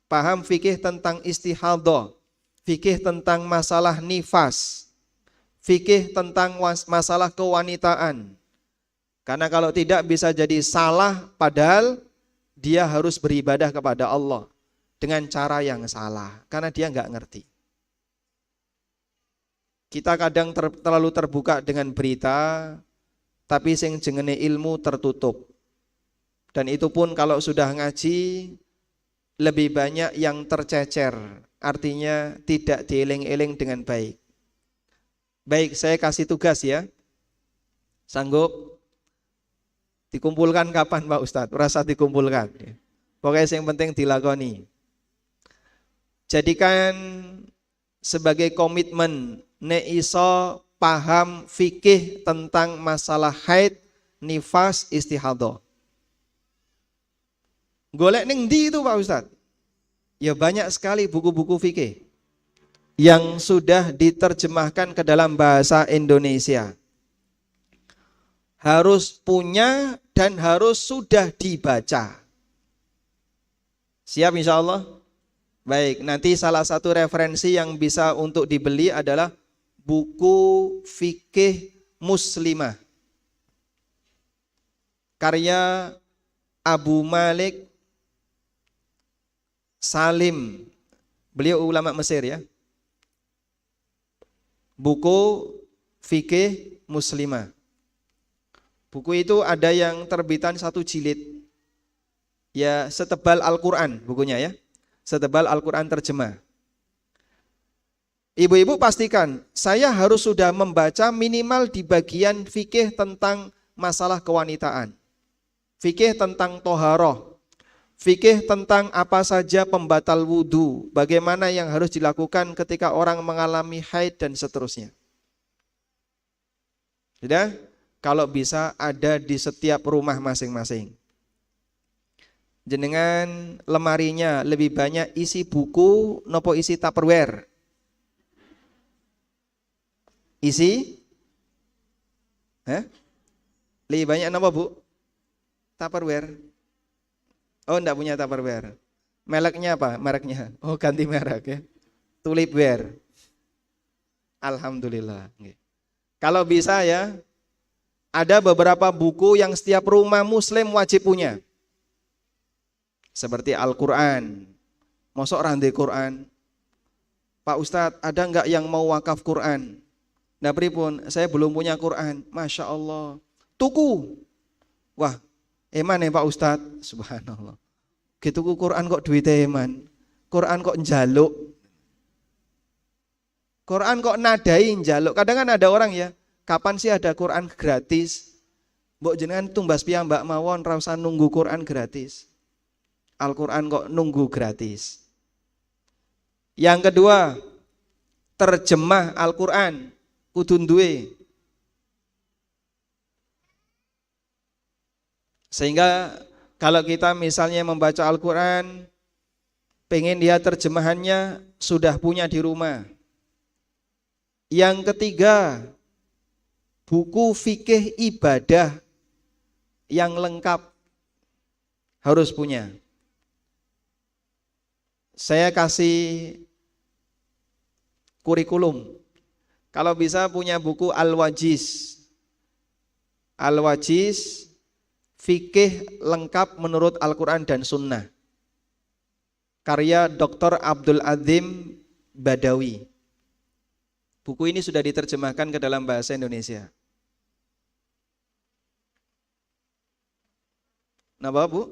paham fikih tentang istihadah, fikih tentang masalah nifas, fikih tentang masalah kewanitaan. Karena kalau tidak bisa jadi salah, padahal dia harus beribadah kepada Allah dengan cara yang salah, karena dia nggak ngerti. Kita kadang terlalu terbuka dengan berita, tapi sing jengene ilmu tertutup. Dan itu pun kalau sudah ngaji, lebih banyak yang tercecer, artinya tidak dieling-eling dengan baik. Baik, saya kasih tugas ya. Sanggup? Dikumpulkan kapan Pak Ustadz? Rasa dikumpulkan. Pokoknya yang penting dilakoni. Jadikan sebagai komitmen nek iso paham fikih tentang masalah haid, nifas, istihadah. Golek ning ndi itu Pak Ustadz? Ya banyak sekali buku-buku fikih yang sudah diterjemahkan ke dalam bahasa Indonesia. Harus punya dan harus sudah dibaca. Siap insya Allah? Baik, nanti salah satu referensi yang bisa untuk dibeli adalah buku fikih muslimah karya Abu Malik Salim, beliau ulama Mesir ya. Buku fikih muslimah. Buku itu ada yang terbitan 1 jilid, ya setebal Al-Quran bukunya ya, setebal Al-Quran terjemah. Ibu-ibu pastikan, saya harus sudah membaca minimal di bagian fikih tentang masalah kewanitaan, fikih tentang toharoh, fikih tentang apa saja pembatal wudhu, bagaimana yang harus dilakukan ketika orang mengalami haid dan seterusnya. Sudah? Kalau bisa ada di setiap rumah masing-masing. Jenengan lemarinya lebih banyak isi buku nopo isi Tupperware? Isi? Lebih banyak apa Bu? Tupperware. Oh enggak punya Tupperware. Mereknya apa? Mereknya? Oh ganti merek ya. Tulipware. Alhamdulillah. Kalau bisa ya, ada beberapa buku yang setiap rumah muslim wajib punya. Seperti Al-Quran. Mosok rande Quran. Pak Ustadz, ada enggak yang mau wakaf Quran? Nah pripun, saya belum punya Quran. Masya Allah. Tuku. Wah, eman ya Pak Ustadz. Subhanallah. Tuku Quran kok duitnya eman. Quran kok njaluk. Quran kok nadai njaluk. Kadang kan ada orang ya, kapan sih ada Quran gratis? Mbok jenengan tumbas piyambak mawon ra usah nunggu Quran gratis. Al-Quran kok nunggu gratis. Yang kedua, terjemah Al-Quran kudu duwe. Sehingga kalau kita misalnya membaca Al-Quran, pengen lihat terjemahannya, sudah punya di rumah. Yang ketiga, buku fikih ibadah yang lengkap harus punya. Saya kasih kurikulum. Kalau bisa punya buku Al-Wajiz. Al-Wajiz fikih lengkap menurut Al-Quran dan Sunnah. Karya Dr. Abdul Azim Badawi. Buku ini sudah diterjemahkan ke dalam bahasa Indonesia. Napa Bu?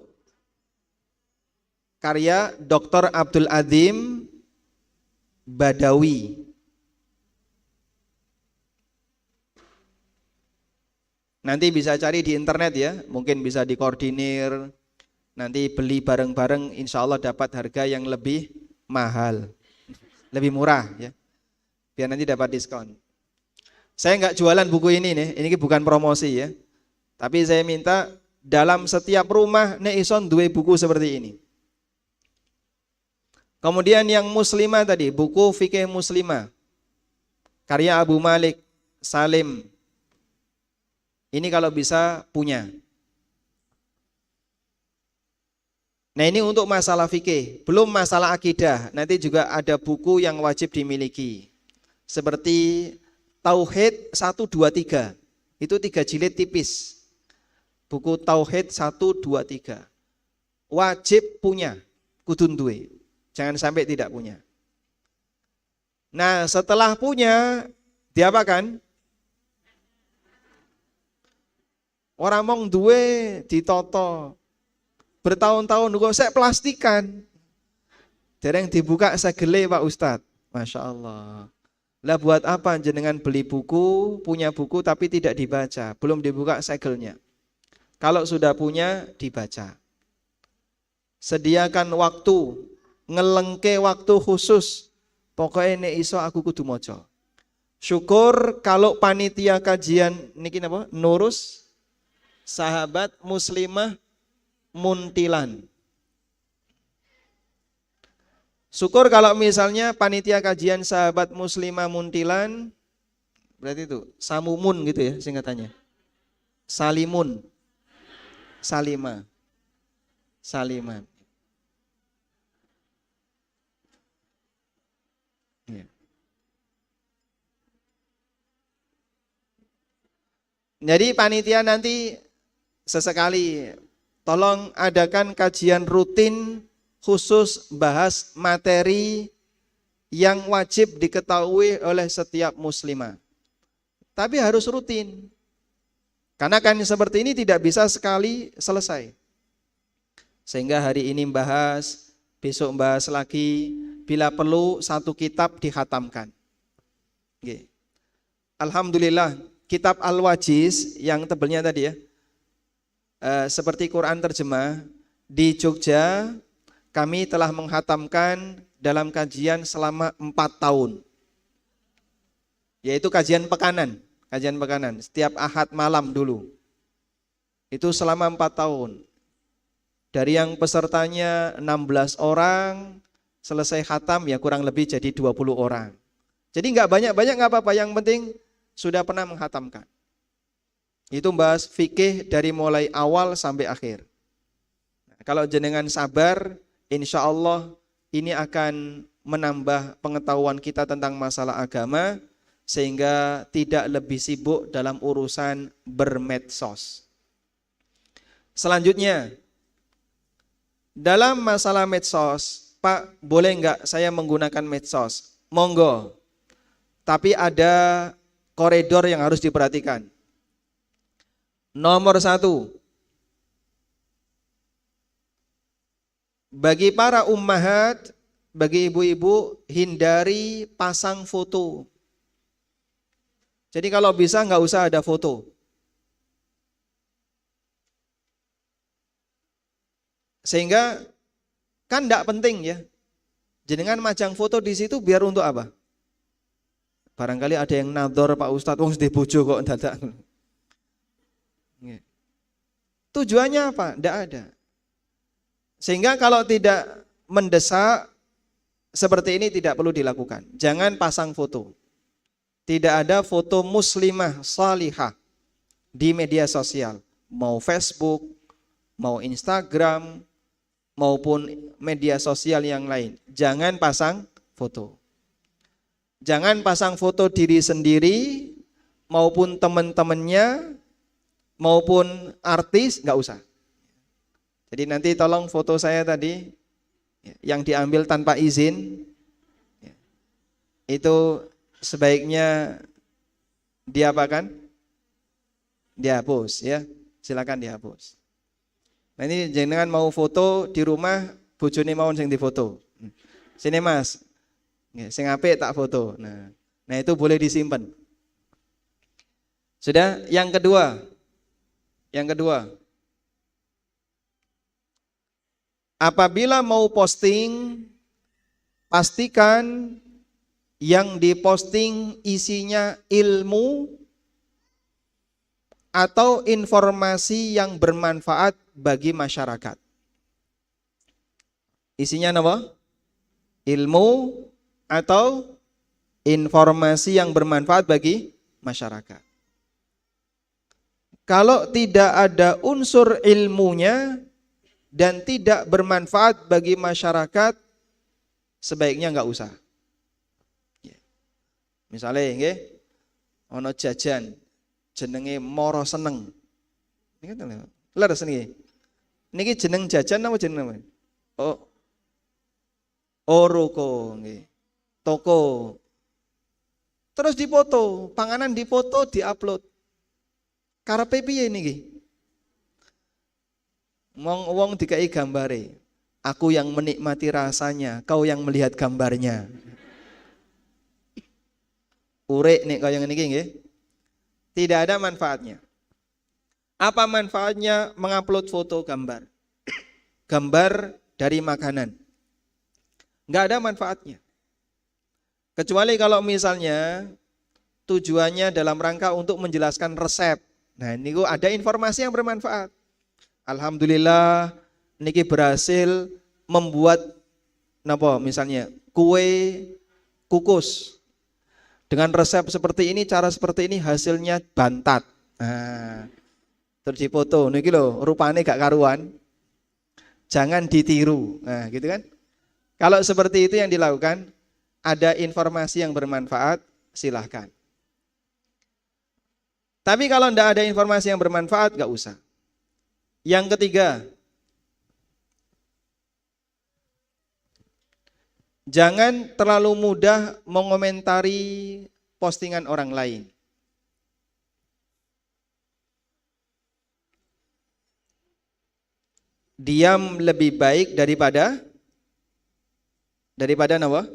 Karya Dr. Abdul Azim Badawi. Nanti bisa cari di internet ya, mungkin bisa dikoordinir. Nanti beli bareng-bareng, insya Allah dapat harga yang lebih mahal, lebih murah ya. Biar nanti dapat diskon. Saya nggak jualan buku ini nih, ini bukan promosi ya. Tapi saya minta dalam setiap rumah nek ison duwe buku seperti ini. Kemudian yang muslimah tadi, buku fikih muslimah. Karya Abu Malik Salim. Ini kalau bisa punya. Nah ini untuk masalah fikih, belum masalah akidah. Nanti juga ada buku yang wajib dimiliki. Seperti Tauhid 1, 2, 3. Itu 3 jilid tipis. Buku Tauhid 1, 2, 3. Wajib punya, kudun duwe. Jangan sampai tidak punya. Nah setelah punya, diapakan? Orang mong duwe ditoto. Bertahun-tahun kok saya plastikan. Dereng dibuka segele Pak Ustadz. Masya Allah. Lah buat apa jenengan beli buku, punya buku tapi tidak dibaca, belum dibuka segelnya. Kalau sudah punya, dibaca. Sediakan waktu, ngelengke waktu khusus. Pokoknya nek iso aku kudu moco. Syukur kalau panitia kajian niki napa? Nurus Sahabat Muslimah Muntilan. Syukur kalau misalnya panitia kajian Sahabat Muslimah Muntilan, berarti itu Samumun gitu ya singkatannya. Salimun, Salima, Salima. Ya. Jadi panitia nanti sesekali tolong adakan kajian rutin khusus bahas materi yang wajib diketahui oleh setiap muslimah. Tapi harus rutin. Karena kan seperti ini tidak bisa sekali selesai. Sehingga hari ini bahas, besok bahas lagi, bila perlu satu kitab dikhatamkan. Oke. Alhamdulillah, kitab Al-Wajiz yang tebelnya tadi ya, seperti Quran terjemah, di Jogja kami telah menghatamkan dalam kajian selama 4 tahun. Yaitu kajian pekanan, setiap Ahad malam dulu. Itu selama 4 tahun. Dari yang pesertanya 16 orang, selesai khatam ya kurang lebih jadi 20 orang. Jadi nggak banyak-banyak nggak apa-apa, yang penting sudah pernah menghatamkan. Itu bahas fikih dari mulai awal sampai akhir. Nah, kalau jenengan sabar, insya Allah ini akan menambah pengetahuan kita tentang masalah agama, sehingga tidak lebih sibuk dalam urusan bermedsos. Selanjutnya, dalam masalah medsos, Pak, boleh nggak saya menggunakan medsos? Monggo. Tapi ada koridor yang harus diperhatikan. Nomor 1, bagi para ummahat, bagi ibu-ibu, hindari pasang foto. Jadi kalau bisa nggak usah ada foto. Sehingga kan enggak penting ya. Jenengan majang foto di situ biar untuk apa? Barangkali ada yang nador Pak Ustadz, wong sedih bojo kok dadak. Tujuannya apa? Enggak ada. Sehingga kalau tidak mendesak seperti ini tidak perlu dilakukan. Jangan pasang foto. Tidak ada foto muslimah salihah di media sosial. Mau Facebook, mau Instagram, maupun media sosial yang lain. Jangan pasang foto. Jangan pasang foto diri sendiri maupun teman-temannya maupun artis, nggak usah. Jadi nanti tolong foto saya tadi yang diambil tanpa izin itu sebaiknya diapakan? Dihapus ya. Silakan dihapus. Nah ini jangan mau foto di rumah bojone mawon sing difoto. Sini Mas. Sing apik tak foto. Nah itu boleh disimpan. Sudah, yang kedua, Yang kedua, apabila mau posting, pastikan yang diposting isinya ilmu atau informasi yang bermanfaat bagi masyarakat. Isinya apa? Ilmu atau informasi yang bermanfaat bagi masyarakat. Kalau tidak ada unsur ilmunya dan tidak bermanfaat bagi masyarakat, sebaiknya enggak usah. Misalnya, nggih, ono jajan jenenge Moro Seneng. Niki kan leres niki. Niki jeneng jajan apa jeneng apa? Ruko nggih. Toko. Terus dipoto, panganan dipoto, diupload. Karepe piye niki? Wong dikai gambare. Aku yang menikmati rasanya, kau yang melihat gambarnya. Urek nek kaya ngene iki nggih. Tidak ada manfaatnya. Apa manfaatnya mengupload foto gambar? Gambar dari makanan. Enggak ada manfaatnya. Kecuali kalau misalnya tujuannya dalam rangka untuk menjelaskan resep. Nah, ini ada informasi yang bermanfaat. Alhamdulillah niki berhasil membuat misalnya kue kukus. Dengan resep seperti ini, cara seperti ini, hasilnya bantat. Nah, terus dipoto, niki lho, rupane gak karuan. Jangan ditiru. Nah, gitu kan? Kalau seperti itu yang dilakukan, ada informasi yang bermanfaat, silahkan. Tapi kalau tidak ada informasi yang bermanfaat, gak usah. Yang ketiga, jangan terlalu mudah mengomentari postingan orang lain. Diam lebih baik daripada apa?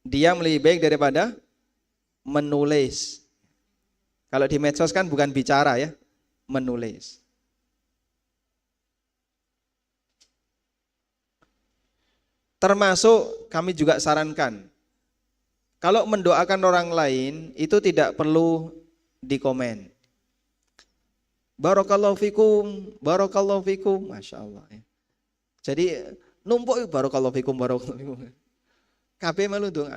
Diam lebih baik daripada menulis. Kalau di medsos kan bukan bicara ya, menulis. Termasuk kami juga sarankan, kalau mendoakan orang lain itu tidak perlu dikomen. Barakallahu fikum, Masya Allah. Jadi numpuk barakallahu fikum. Kabeh malu doa.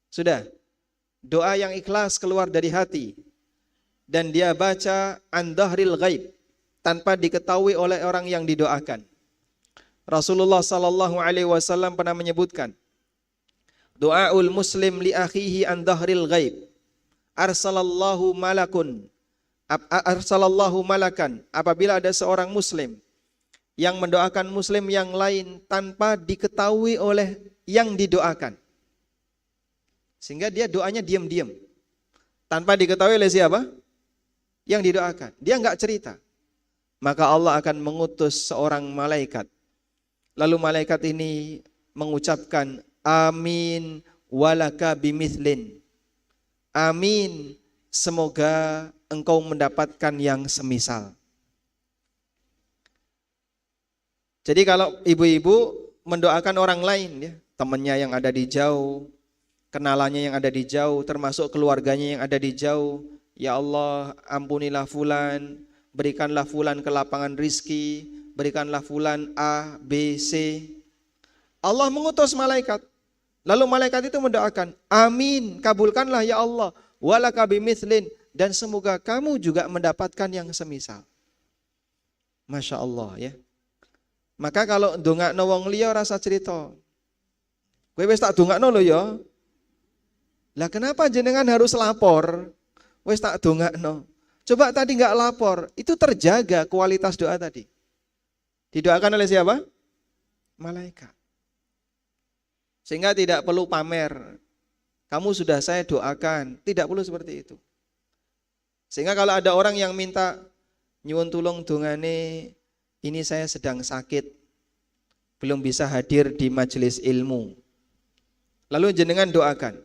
Sudah, doa yang ikhlas keluar dari hati dan dia baca an dhahril ghaib tanpa diketahui oleh orang yang didoakan. Rasulullah sallallahu alaihi wasallam pernah menyebutkan, doaul muslim li akhihi an dhahril ghaib. Arsalallahu malakan, apabila ada seorang muslim yang mendoakan muslim yang lain tanpa diketahui oleh yang didoakan. Sehingga dia doanya diam-diam. Tanpa diketahui oleh siapa? Yang didoakan. Dia enggak cerita. Maka Allah akan mengutus seorang malaikat. Lalu malaikat ini mengucapkan amin walaka bimithlin. Amin, semoga engkau mendapatkan yang semisal. Jadi kalau ibu-ibu mendoakan orang lain ya, temannya yang ada di jauh, kenalannya yang ada di jauh, termasuk keluarganya yang ada di jauh, ya Allah ampunilah fulan, berikanlah fulan kelapangan rizki, berikanlah fulan A, B, C. Allah mengutus malaikat. Lalu malaikat itu mendoakan, amin, kabulkanlah ya Allah, walaka bimithlin, dan semoga kamu juga mendapatkan yang semisal. Masya Allah ya. Maka kalau ndongakno wong liya rasa cerita. Kowe wis tak dongakno lho ya. Lah kenapa jenengan harus lapor? Wis tak dongakno. Coba tadi enggak lapor, itu terjaga kualitas doa tadi. Didoakan oleh siapa? Malaikat. Sehingga tidak perlu pamer. Kamu sudah saya doakan, tidak perlu seperti itu. Sehingga kalau ada orang yang minta nyuwun tulung dongane, ini saya sedang sakit, belum bisa hadir di majelis ilmu. Lalu jenengan doakan,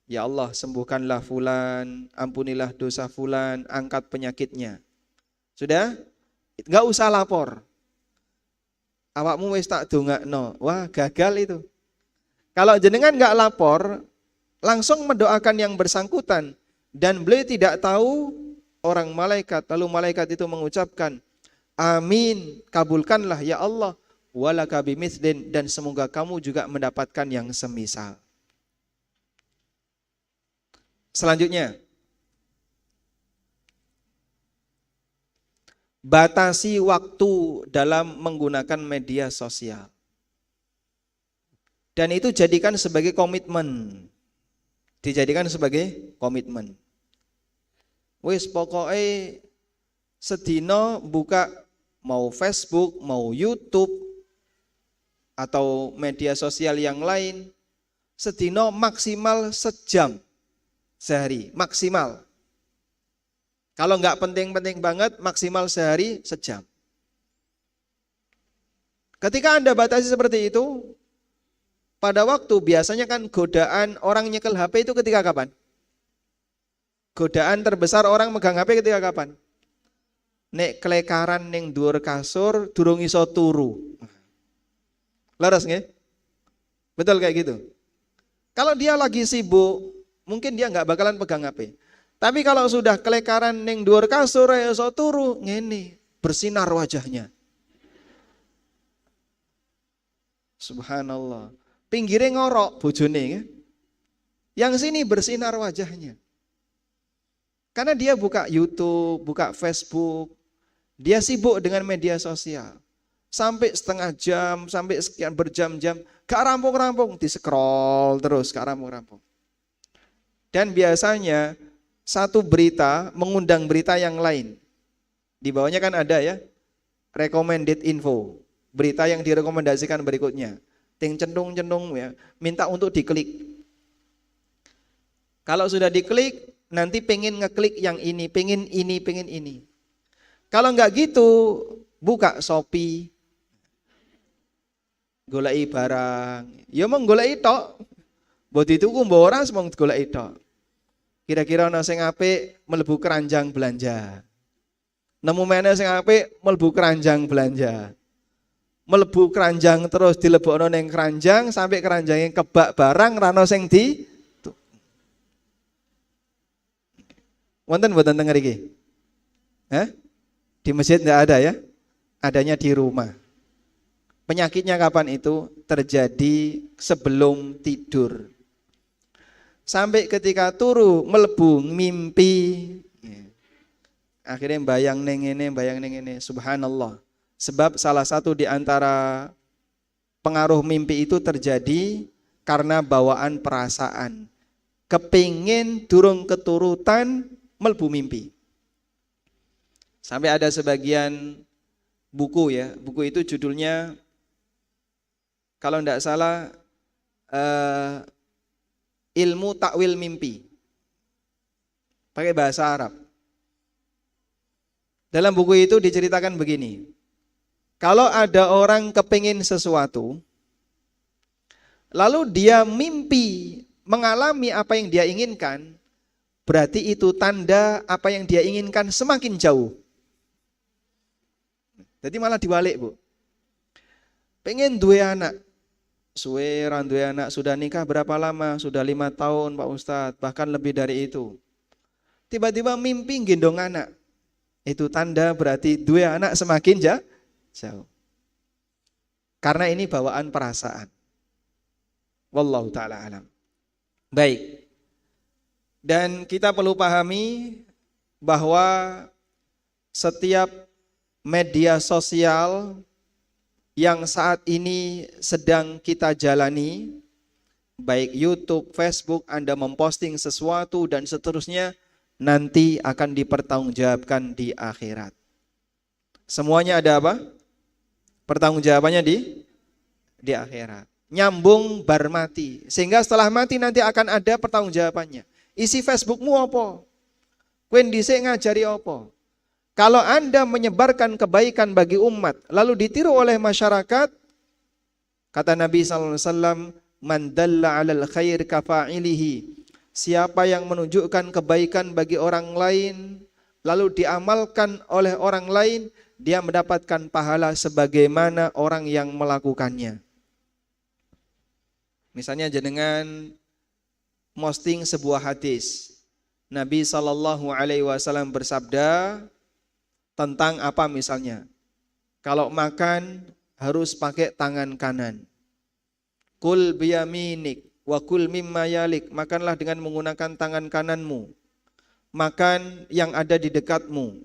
ya Allah sembuhkanlah fulan, ampunilah dosa fulan, angkat penyakitnya. Sudah? Enggak usah lapor. Awakmu wis tak dongakno. Wah, gagal itu. Kalau jenengan enggak lapor, langsung mendoakan yang bersangkutan dan beliau tidak tahu orang malaikat, lalu malaikat itu mengucapkan, amin, kabulkanlah ya Allah, walaka bimithlin, dan semoga kamu juga mendapatkan yang semisal. Selanjutnya, batasi waktu dalam menggunakan media sosial. Dan itu jadikan sebagai komitmen. Dijadikan sebagai komitmen. Wis pokoknya sedino buka mau Facebook, mau YouTube, atau media sosial yang lain, sedino maksimal sejam sehari, maksimal. Kalau nggak penting-penting banget, maksimal sehari sejam. Ketika Anda batasi seperti itu, pada waktu biasanya kan godaan orang nyekel HP itu ketika kapan? Godaan terbesar orang megang HP ketika kapan? Nek kelekaran ning dhuwur kasur durung iso turu. Laras nggih? Betul kayak gitu. Kalau dia lagi sibuk, mungkin dia nggak bakalan pegang HP. Tapi kalau sudah kelekaran ning dhuwur kasur iso turu, ngene, bersinar wajahnya. Subhanallah. Pinggirnya ngorok bojone ya. Yang sini bersinar wajahnya. Karena dia buka YouTube, buka Facebook, dia sibuk dengan media sosial. Sampai setengah jam, sampai sekian berjam-jam, gak rampung-rampung, di-scroll terus, gak rampung-rampung. Dan biasanya satu berita mengundang berita yang lain. Di bawahnya kan ada ya, recommended info, berita yang direkomendasikan berikutnya. Ting cendung-cendung ya, minta untuk diklik. Kalau sudah diklik, nanti pengen ngeklik yang ini, pengen ini, pengen ini. Kalau enggak gitu, buka Shopee, goleki barang. Ya mong goleki tok. Mbok dituku mbok ora mong goleki tok. Kira-kira ana sing apik mlebu keranjang belanja. Nemu meneh sing apik mlebu keranjang belanja. Mlebu keranjang terus dilebokno ning keranjang sampai keranjangnya kebak barang rano sing di wonten mboten teng mriki? Di masjid enggak ada ya? Adanya di rumah. Penyakitnya kapan itu? Terjadi sebelum tidur. Sampai ketika turu mlebu mimpi. Akhirnya bayang ning ngene, subhanallah. Sebab salah satu di antara pengaruh mimpi itu terjadi karena bawaan perasaan. Kepingin durung keturutan mlebu mimpi. Sampai ada sebagian buku ya, buku itu judulnya kalau tidak salah ilmu takwil mimpi. Pakai bahasa Arab. Dalam buku itu diceritakan begini. Kalau ada orang kepingin sesuatu, lalu dia mimpi mengalami apa yang dia inginkan, berarti itu tanda apa yang dia inginkan semakin jauh. Jadi malah diwalik bu. Pengen duwe anak, suwe ran duwe anak, sudah nikah berapa lama? Sudah 5 tahun Pak Ustadz, bahkan lebih dari itu. Tiba-tiba mimpi gendong anak, itu tanda berarti duwe anak semakin jauh. Karena ini bawaan perasaan. Wallahu ta'ala alam. Baik. Dan kita perlu pahami bahwa setiap media sosial yang saat ini sedang kita jalani, baik YouTube, Facebook, Anda memposting sesuatu dan seterusnya, nanti akan dipertanggungjawabkan di akhirat. Semuanya ada apa? Pertanggungjawabannya di akhirat. Nyambung bar mati. Sehingga setelah mati nanti akan ada pertanggungjawabannya. Isi Facebookmu apa? Kowe dhisik ngajari apa? Kalau Anda menyebarkan kebaikan bagi umat lalu ditiru oleh masyarakat, kata Nabi sallallahu alaihi wasallam, man dalla 'alal khair kafa'ilihi. Siapa yang menunjukkan kebaikan bagi orang lain, lalu diamalkan oleh orang lain, dia mendapatkan pahala sebagaimana orang yang melakukannya. Misalnya jenengan posting sebuah hadis. Nabi SAW bersabda tentang apa misalnya? Kalau makan harus pakai tangan kanan. Kul biyaminik wa kul mimma yalik. Makanlah dengan menggunakan tangan kananmu. Makan yang ada di dekatmu.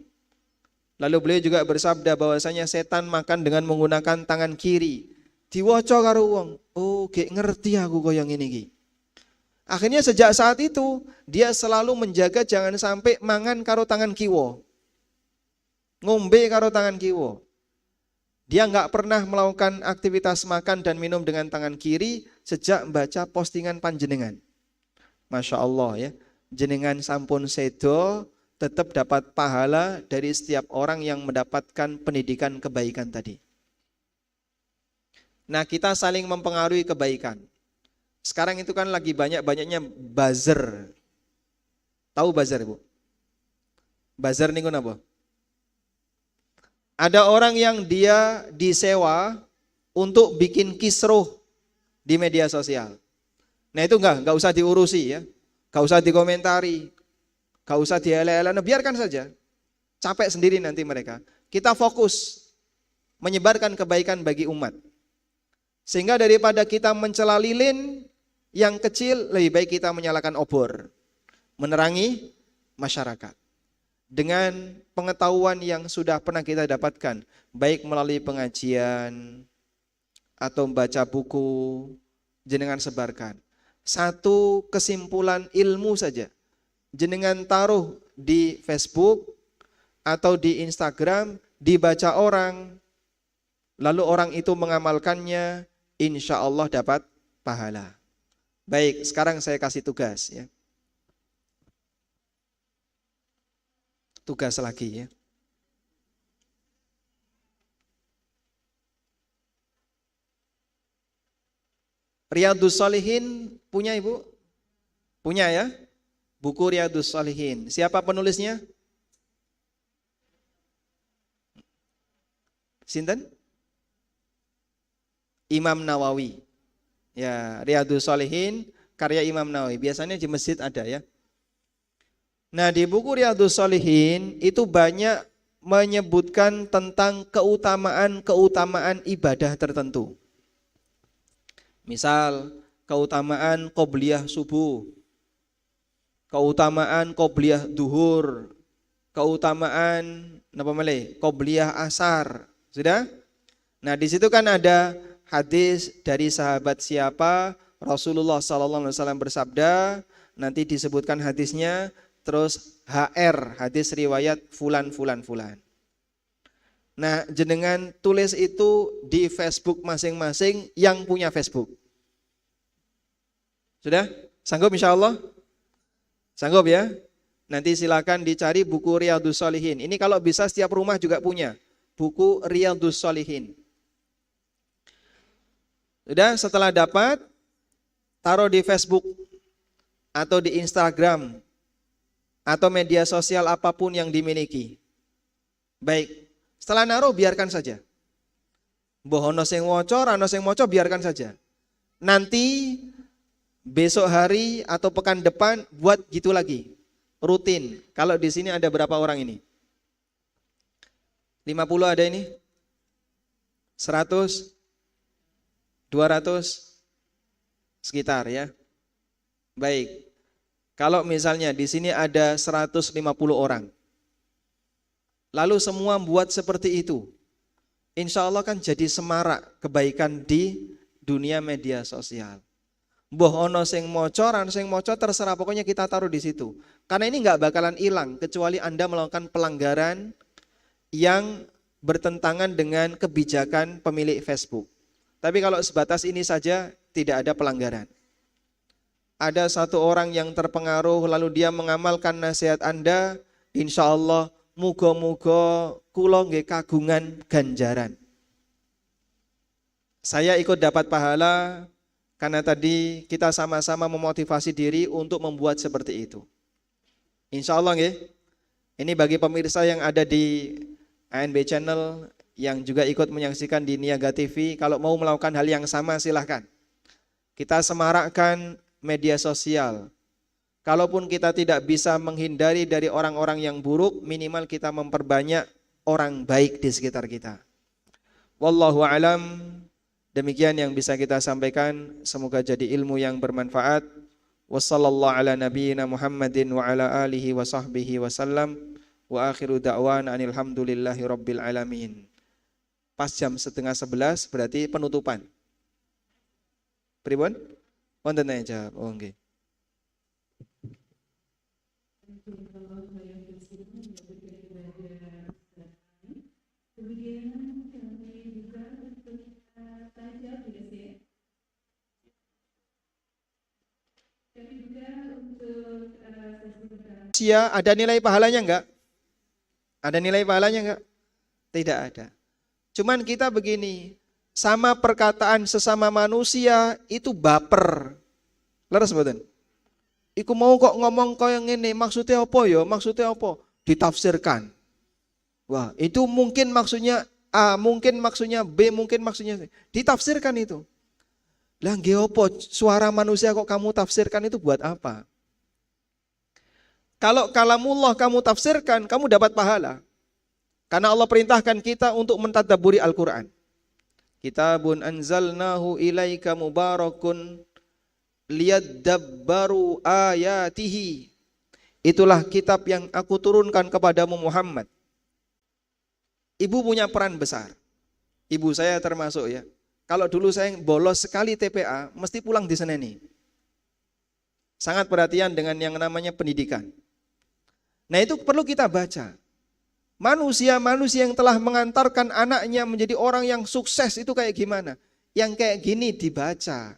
Lalu beliau juga bersabda bahwasanya setan makan dengan menggunakan tangan kiri. Diwaca karo wong. Oh, gek ngerti aku kaya ngene iki. Akhirnya sejak saat itu dia selalu menjaga jangan sampai mangan karo tangan kiwa. Ngombe karo tangan kiwa. Dia nggak pernah melakukan aktivitas makan dan minum dengan tangan kiri sejak baca postingan panjenengan. Masya Allah ya. Jenengan sampun sedo tetap dapat pahala dari setiap orang yang mendapatkan pendidikan kebaikan tadi. Nah, kita saling mempengaruhi kebaikan. Sekarang itu kan lagi banyak-banyaknya buzzer. Tahu buzzer, Bu? Buzzer niku napa? Ada orang yang dia disewa untuk bikin kisruh di media sosial. Nah, itu enggak usah diurusi ya. Enggak usah dikomentari. Enggak usah diele-ele, nah, biarkan saja. Capek sendiri nanti mereka. Kita fokus menyebarkan kebaikan bagi umat. Sehingga daripada kita mencela lilin yang kecil, lebih baik kita menyalakan obor. Menerangi masyarakat. Dengan pengetahuan yang sudah pernah kita dapatkan, baik melalui pengajian atau membaca buku, jenengan sebarkan. Satu kesimpulan ilmu saja, jenengan taruh di Facebook atau di Instagram, dibaca orang, lalu orang itu mengamalkannya, insya Allah dapat pahala. Baik, sekarang saya kasih tugas ya. Tugas lagi ya. Riyadhus Shalihin punya Ibu? Punya ya? Buku Riyadhus Shalihin. Siapa penulisnya? Sinten? Imam Nawawi. Ya, Riyadhus Shalihin karya Imam Nawawi. Biasanya di masjid ada ya. Nah, di buku Riyadhus Shalihin itu banyak menyebutkan tentang keutamaan ibadah tertentu. Misal, keutamaan qobliyah subuh, keutamaan qobliyah duhur, keutamaan qobliyah asar. Sudah? Nah, di situ kan ada hadis dari sahabat siapa, Rasulullah SAW bersabda, nanti disebutkan hadisnya. Terus HR, hadis riwayat fulan. Nah, jenengan tulis itu di Facebook masing-masing yang punya Facebook. Sudah? Sanggup insya Allah? Sanggup ya? Nanti silakan dicari buku Riyadhus Shalihin. Ini kalau bisa setiap rumah juga punya. Buku Riyadhus Shalihin. Sudah? Setelah dapat, taruh di Facebook atau di Instagram atau media sosial apapun yang dimiliki. Baik, setelah naruh biarkan saja. Mbah ono sing waca, ana sing maca biarkan saja. Nanti besok hari atau pekan depan buat gitu lagi. Rutin. Kalau di sini ada berapa orang ini? 50 ada ini? 100? 200? Sekitar ya. Baik. Kalau misalnya di sini ada 150 orang, lalu semua buat seperti itu, insya Allah kan jadi semarak kebaikan di dunia media sosial. Mbah ono sing maca, ora sing maca terserah, pokoknya kita taruh di situ. Karena ini nggak bakalan hilang kecuali Anda melakukan pelanggaran yang bertentangan dengan kebijakan pemilik Facebook. Tapi kalau sebatas ini saja tidak ada pelanggaran. Ada satu orang yang terpengaruh lalu dia mengamalkan nasihat Anda, insya Allah muga-muga kula nggih kagungan ganjaran. Saya ikut dapat pahala karena tadi kita sama-sama memotivasi diri untuk membuat seperti itu. Insya Allah nggih. Ini bagi pemirsa yang ada di ANB Channel yang juga ikut menyaksikan di Niaga TV, kalau mau melakukan hal yang sama silahkan. Kita semarakkan media sosial. Kalaupun kita tidak bisa menghindari dari orang-orang yang buruk, minimal kita memperbanyak orang baik di sekitar kita. Wallahu alam, demikian yang bisa kita sampaikan, semoga jadi ilmu yang bermanfaat. Wassallallahu ala nabiyyina Muhammadin wa ala alihi wa sahbihi wasallam. Wa akhiru da'wana anil hamdulillahi rabbil alamin. Pas jam 10:30 berarti penutupan. Pripun? Wonten aja. Oh nggih. Ada nilai pahalanya enggak? Ada nilai pahalanya enggak? Tidak ada. Cuman kita begini, sama perkataan sesama manusia itu baper. Leres mboten? Iku mau kok ngomong kaya ngene, maksudnya apa ya? Maksudnya apa? Ditafsirkan. Wah, itu mungkin maksudnya A, mungkin maksudnya B, mungkin maksudnya C. Ditafsirkan itu. Lah nggih apa? Suara manusia kok kamu tafsirkan itu buat apa? Kalau kalamullah kamu tafsirkan, kamu dapat pahala. Karena Allah perintahkan kita untuk mentadabburi Al-Quran. Kitabun anzalnahu ilaika mubarakun liyadabbaru ayatihi. Itulah kitab yang aku turunkan kepadamu Muhammad. Ibu punya peran besar. Ibu saya termasuk ya. Kalau dulu saya bolos sekali TPA, mesti pulang di Seneni. Sangat perhatian dengan yang namanya pendidikan. Nah itu perlu kita baca. Manusia-manusia yang telah mengantarkan anaknya menjadi orang yang sukses itu kayak gimana? Yang kayak gini dibaca.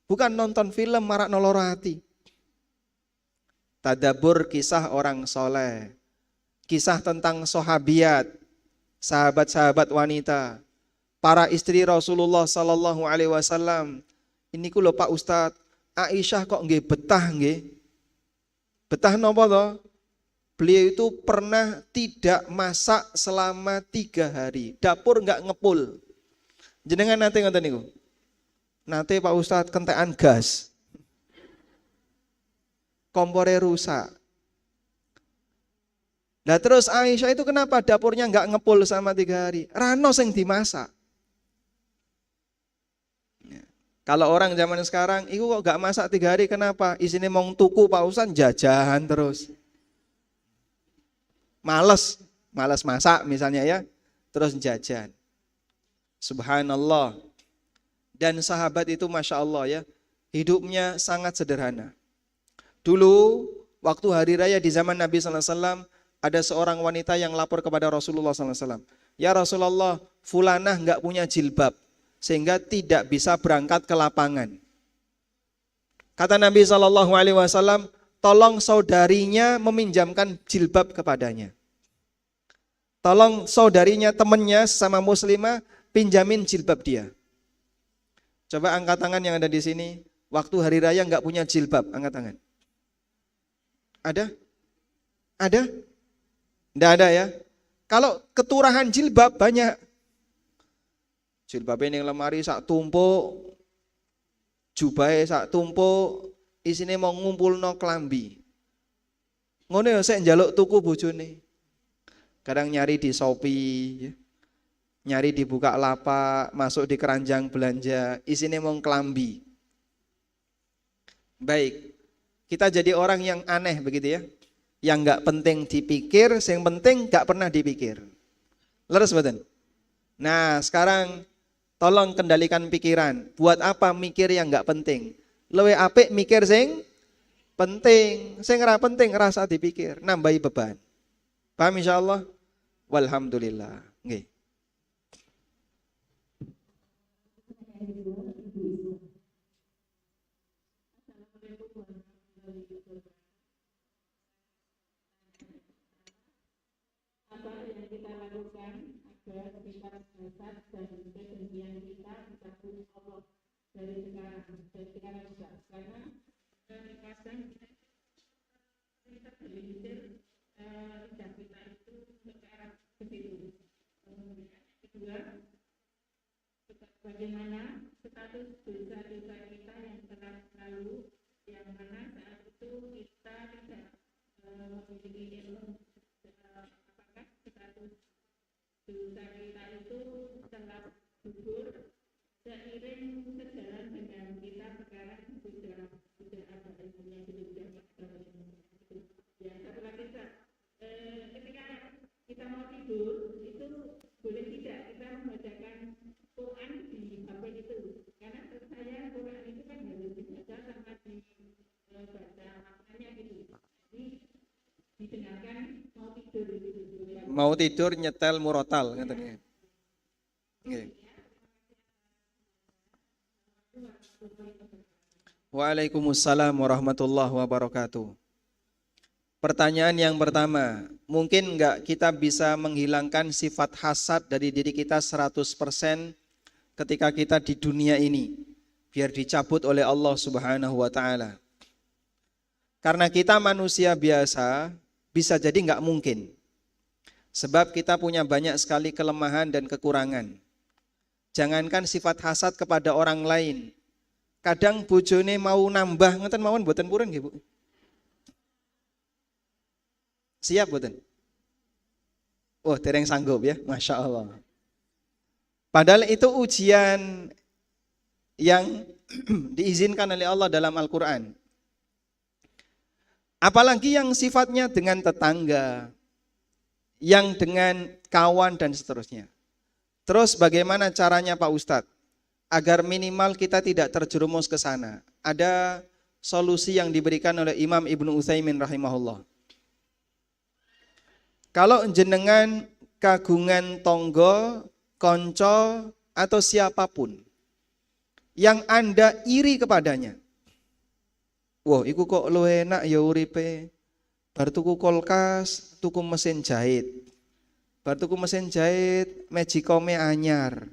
Bukan nonton film marak noloro hati. Tadabur kisah orang soleh. Kisah tentang sahabiat, sahabat-sahabat wanita, para istri Rasulullah Sallallahu Alaihi Wasallam. Ini kulo Pak Ustadz, Aisyah kok nggih betah nggih? Betah nopo toh? Beliau itu pernah tidak masak selama 3 hari. Dapur nggak ngepul. Jenengan nate ngoten niku. Nate Pak Ustadz kentekan gas. Kompore rusak. Nah terus Aisyah itu kenapa dapurnya nggak ngepul selama 3 hari? Rano sing dimasak. Kalau orang zaman sekarang, itu kok nggak masak 3 hari kenapa? Isinya mau tuku Pak Ustadz jajan terus. Males masak misalnya ya, terus jajan. Subhanallah. Dan sahabat itu Masya Allah ya, hidupnya sangat sederhana. Dulu waktu hari raya di zaman Nabi SAW, ada seorang wanita yang lapor kepada Rasulullah SAW. Ya Rasulullah, fulanah nggak punya jilbab, sehingga tidak bisa berangkat ke lapangan. Kata Nabi SAW, tolong saudarinya meminjamkan jilbab kepadanya. Tolong saudarinya, temannya sesama muslimah, pinjamin jilbab dia. Coba angkat tangan yang ada di sini, waktu hari raya nggak punya jilbab, angkat tangan. Ada? Ada? Nggak ada ya? Kalau keturahan jilbab banyak. Jilbab ini lemari sak tumpuk, jubahe sak tumpuk, isine mau ngumpulno klambi. Ngono ya sik njaluk tuku bojone. Kadang nyari di Shopee, nyari di Bukalapak, masuk di keranjang belanja, isine mau klambi. Baik, kita jadi orang yang aneh begitu ya, yang nggak penting dipikir, yang penting nggak pernah dipikir. Leres mboten? Nah sekarang tolong kendalikan pikiran. Buat apa mikir yang nggak penting? Luwe apik mikir sing penting, sing ora penting rasa dipikir, nambahi beban. Paham insyaallah? Walhamdulillah. Nggih. Apa yang kita lakukan agar sifat hasad dan kebencian kita dicabut Allah dari sekarang juga. Karena kadang kita berpikir tidak kita kedua, bagaimana status dosa-dosa kita yang telah lalu, yang mana saat itu kita tidak memiliki ilmu apakah status dosa kita itu telah gugur seiring sejalan dengan kita sekarang sudah ada ilmunya, sudah ada ilmunya. Ya, satu lagi ketika kita mau tidur itu boleh tidak kita membacakan Quran di HP itu, karena saya Quran itu kan harus dibaca sama dibaca maknanya gitu, jadi didengarkan mau tidur gitu. Mau tidur nyetel murotal katanya. Okay. Waalaikumsalam warahmatullahi wabarakatuh. Pertanyaan yang pertama, mungkin enggak kita bisa menghilangkan sifat hasad dari diri kita 100% ketika kita di dunia ini, biar dicabut oleh Allah Subhanahu wa taala. Karena kita manusia biasa, bisa jadi enggak mungkin. Sebab kita punya banyak sekali kelemahan dan kekurangan. Jangankan sifat hasad kepada orang lain, kadang bojone mau nambah ngeten mawon mboten purun nggih, Bu. Siap mboten? Oh, dereng sanggup ya, Masya Allah. Padahal itu ujian yang diizinkan oleh Allah dalam Al-Quran. Apalagi yang sifatnya dengan tetangga, yang dengan kawan dan seterusnya. Terus bagaimana caranya Pak Ustadz? Agar minimal kita tidak terjerumus ke sana. Ada solusi yang diberikan oleh Imam Ibnu Utsaimin rahimahullah. Kalau jenengan kagungan tonggo, konco, atau siapapun yang Anda iri kepadanya. Wah, iku kok lu enak ya uripe. Bar tuku kulkas, tuku mesin jahit. Bar tuku mesin jahit, magicome anyar.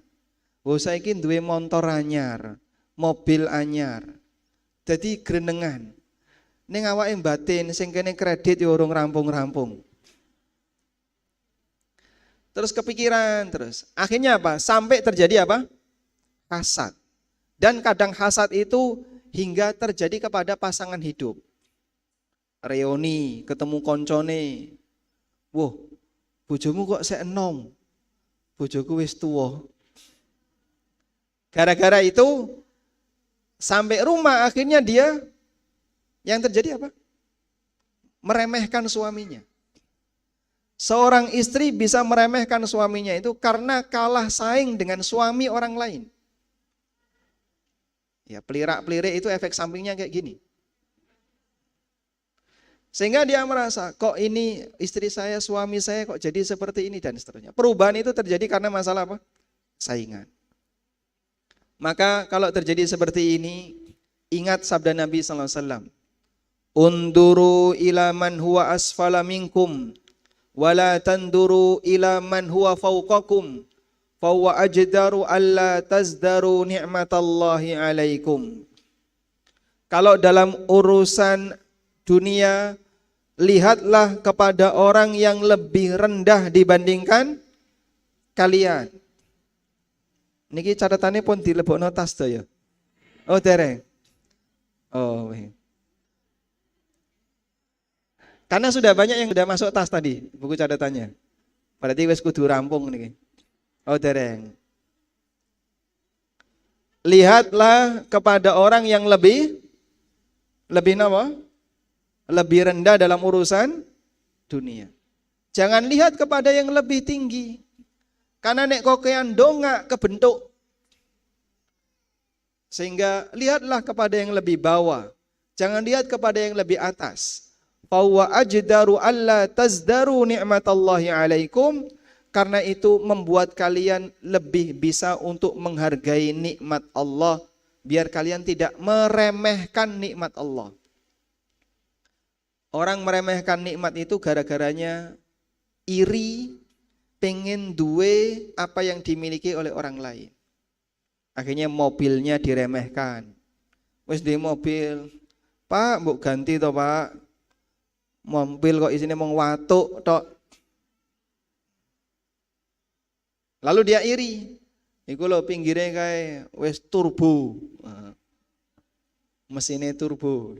Wah, saiki duwe motor anyar, mobil anyar. Jadi grenengan. Ning awake batin sing kene kredit ya urung rampung-rampung. Terus kepikiran terus. Akhirnya apa? Sampai terjadi apa? Hasad. Dan kadang hasad itu hingga terjadi kepada pasangan hidup. Reuni, ketemu koncone. Wah, bojomu kok sek enom. Bojoku wis tuwa. Gara-gara itu sampai rumah akhirnya dia yang terjadi apa? Meremehkan suaminya. Seorang istri bisa meremehkan suaminya itu karena kalah saing dengan suami orang lain. Ya, pelirak-pelirik itu efek sampingnya kayak gini. Sehingga dia merasa, kok ini istri saya, suami saya kok jadi seperti ini dan seterusnya. Perubahan itu terjadi karena masalah apa? Saingan. Maka kalau terjadi seperti ini, ingat sabda Nabi SAW. Unduru ila man huwa asfala minkum. Wala tanduru ila man huwa fawqakum fahuwa ajdaru alla tazdaru ni'matallahi alaikum. Kalau dalam urusan dunia, lihatlah kepada orang yang lebih rendah dibandingkan kalian. Niki catatannya pun dilebokno tas to ya. Oh dereng. Oh. Karena sudah banyak yang sudah masuk tas tadi, buku catatannya. Berarti wis kudu rampung niki. Oh dereng. Lihatlah kepada orang yang lebih apa? Lebih rendah dalam urusan dunia. Jangan lihat kepada yang lebih tinggi. Karena nek kokean dongak kebentuk. Sehingga lihatlah kepada yang lebih bawah. Jangan lihat kepada yang lebih atas. Fahuwa ajdaru alla tazdaru ni'matallahi alaikum. Karena itu membuat kalian lebih bisa untuk menghargai nikmat Allah. Biar kalian tidak meremehkan nikmat Allah. Orang meremehkan nikmat itu gara-garanya iri, pengen duwe apa yang dimiliki oleh orang lain. Akhirnya mobilnya diremehkan. Wis di mobil, Pak, mbok ganti toh Pak. Mobil kok isinya mau watuk tok. Lalu dia iri. Iku lho pinggirnya kayak wes turbo. Mesinnya turbo.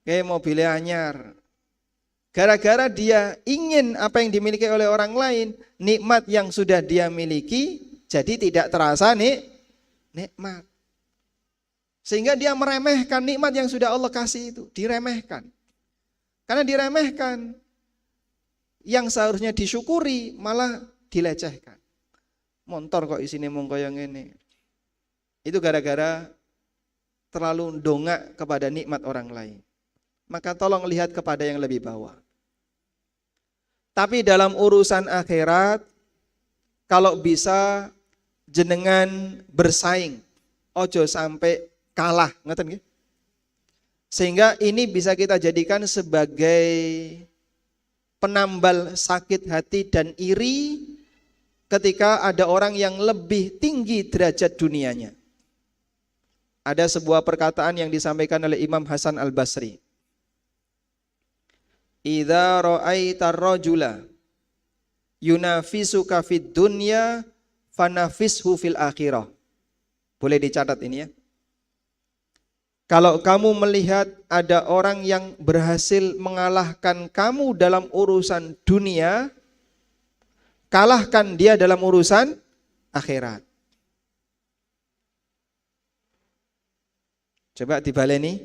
Kayak mobilnya anyar. Gara-gara dia ingin apa yang dimiliki oleh orang lain, nikmat yang sudah dia miliki jadi tidak terasa nikmat. Sehingga dia meremehkan nikmat yang sudah Allah kasih itu, diremehkan. Karena diremehkan, yang seharusnya disyukuri malah dilecehkan. Montor kok isine mung kaya ngene. Itu gara-gara terlalu ndongak kepada nikmat orang lain. Maka tolong lihat kepada yang lebih bawah. Tapi dalam urusan akhirat, kalau bisa jenengan bersaing, ojo sampai kalah, ngeten nggih? Sehingga ini bisa kita jadikan sebagai penambal sakit hati dan iri ketika ada orang yang lebih tinggi derajat dunianya. Ada sebuah perkataan yang disampaikan oleh Imam Hasan Al-Basri. Idza ra'aita ar-rajula yunafisuka fid dunya fanafishu fil akhirah. Boleh dicatat ini ya. Kalau kamu melihat ada orang yang berhasil mengalahkan kamu dalam urusan dunia, kalahkan dia dalam urusan akhirat. Coba dibaleni.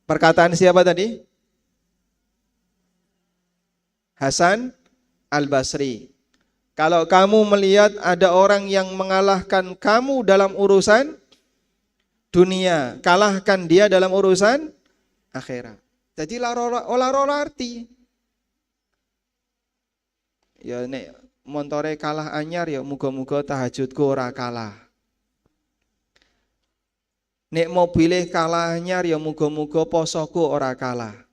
Perkataan siapa tadi? Hasan Al-Basri. Kalau kamu melihat ada orang yang mengalahkan kamu dalam urusan dunia, kalahkan dia dalam urusan akhirat. Jadi olah arti. Ya nek montore kalah anyar ya muga-muga tahajudku ora kalah. Nek mobilnya kalah anyar ya muga-muga posoku ora kalah.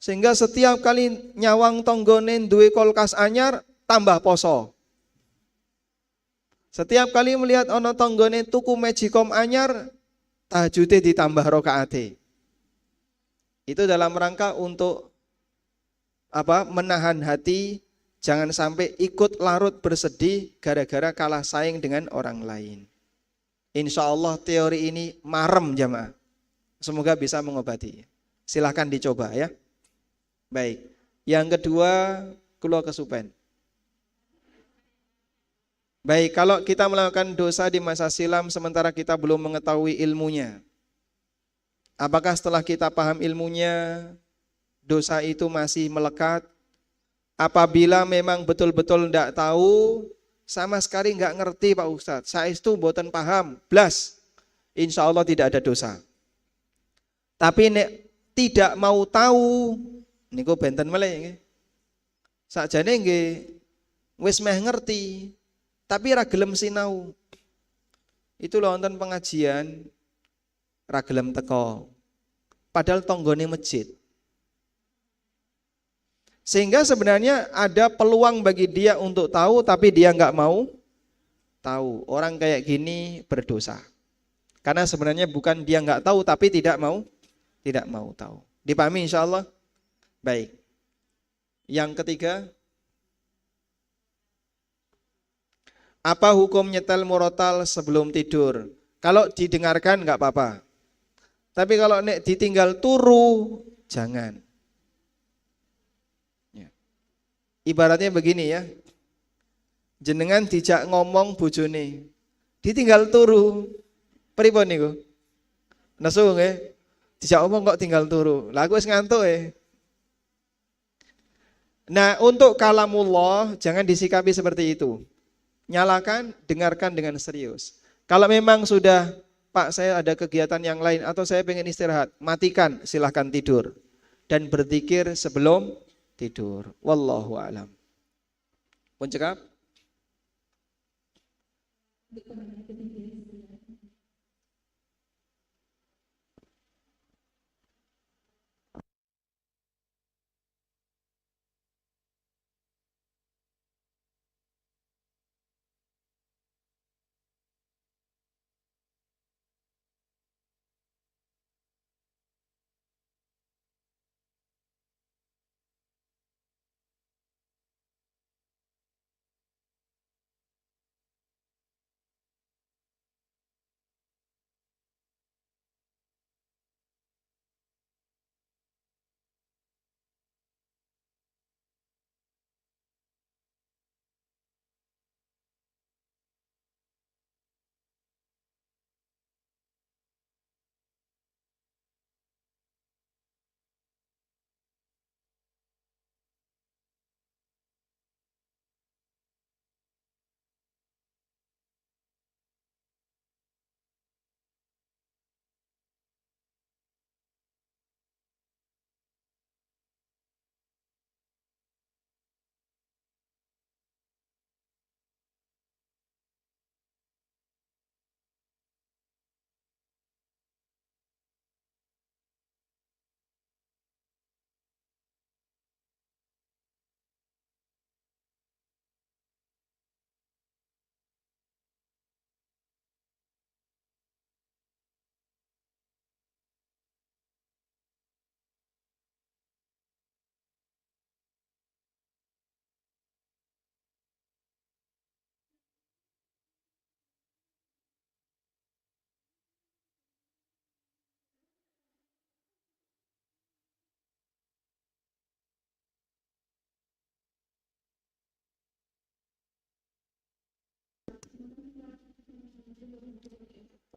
Sehingga setiap kali nyawang tonggone duwe kulkas anyar tambah poso. Setiap kali melihat ono tonggone tuku Magicom anyar tahajudnya ditambah rakaate. Itu dalam rangka untuk menahan hati jangan sampai ikut larut bersedih gara-gara kalah saing dengan orang lain. Insya Allah teori ini marem jamaah. Semoga bisa mengobati. Silahkan dicoba ya. Baik. Yang kedua, kula kesupen. Baik, kalau kita melakukan dosa di masa silam sementara kita belum mengetahui ilmunya. Apakah setelah kita paham ilmunya, dosa itu masih melekat? Apabila memang betul-betul tidak tahu, sama sekali nggak ngerti Pak Ustadz, saya itu mboten paham, blas, insya Allah tidak ada dosa. Tapi nek tidak mau tahu, niku benten meleh nggih. Sakjane nggih wis meh ngerti, tapi ra gelem sinau. Itu lho wonten pengajian ra gelem teko. Padahal tonggone masjid. Sehingga sebenarnya ada peluang bagi dia untuk tahu tapi dia enggak mau tahu. Orang kayak gini berdosa. Karena sebenarnya bukan dia enggak tahu tapi tidak mau tahu. Dipahami insyaallah? Baik. Yang ketiga, apa hukum nyetel murotal sebelum tidur? Kalau didengarkan nggak apa-apa. Tapi kalau nek ditinggal turu, jangan. Ya. Ibaratnya begini ya. Jenengan dijak ngomong bojone, ditinggal turu. Pripun niku? Nesu nggih. Dijak ngomong kok tinggal turu. Lah aku wis ngantuk Nah, untuk kalamullah jangan disikapi seperti itu. Nyalakan, dengarkan dengan serius. Kalau memang sudah, Pak saya ada kegiatan yang lain atau saya pengen istirahat, matikan, silahkan tidur. Dan berzikir sebelum tidur. Wallahu a'lam. Pun cekap?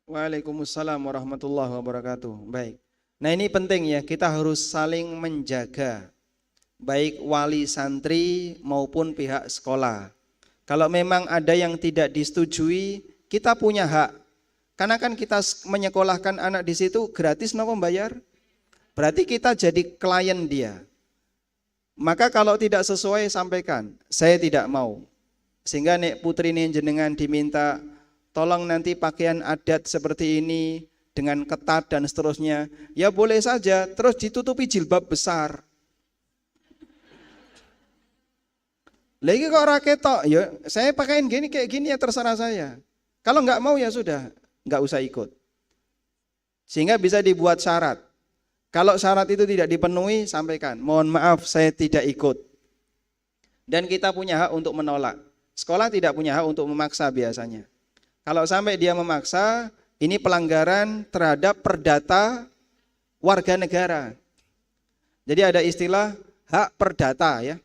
Waalaikumsalam warahmatullahi wabarakatuh. Baik. Nah, ini penting ya, kita harus saling menjaga baik wali santri maupun pihak sekolah. Kalau memang ada yang tidak disetujui, kita punya hak. Karena kan kita menyekolahkan anak di situ gratis no membayar. Berarti kita jadi klien dia. Maka kalau tidak sesuai sampaikan, saya tidak mau. Sehingga nek putri ini jenengan diminta tolong nanti pakaian adat seperti ini dengan ketat dan seterusnya. Ya boleh saja, terus ditutupi jilbab besar. Lagi kok rakyat tok, ya saya pakaiin gini kayak gini ya terserah saya. Kalau nggak mau ya sudah, nggak usah ikut. Sehingga bisa dibuat syarat. Kalau syarat itu tidak dipenuhi, sampaikan, mohon maaf saya tidak ikut. Dan kita punya hak untuk menolak. Sekolah tidak punya hak untuk memaksa biasanya. Kalau sampai dia memaksa, ini pelanggaran terhadap perdata warga negara. Jadi ada istilah hak perdata ya.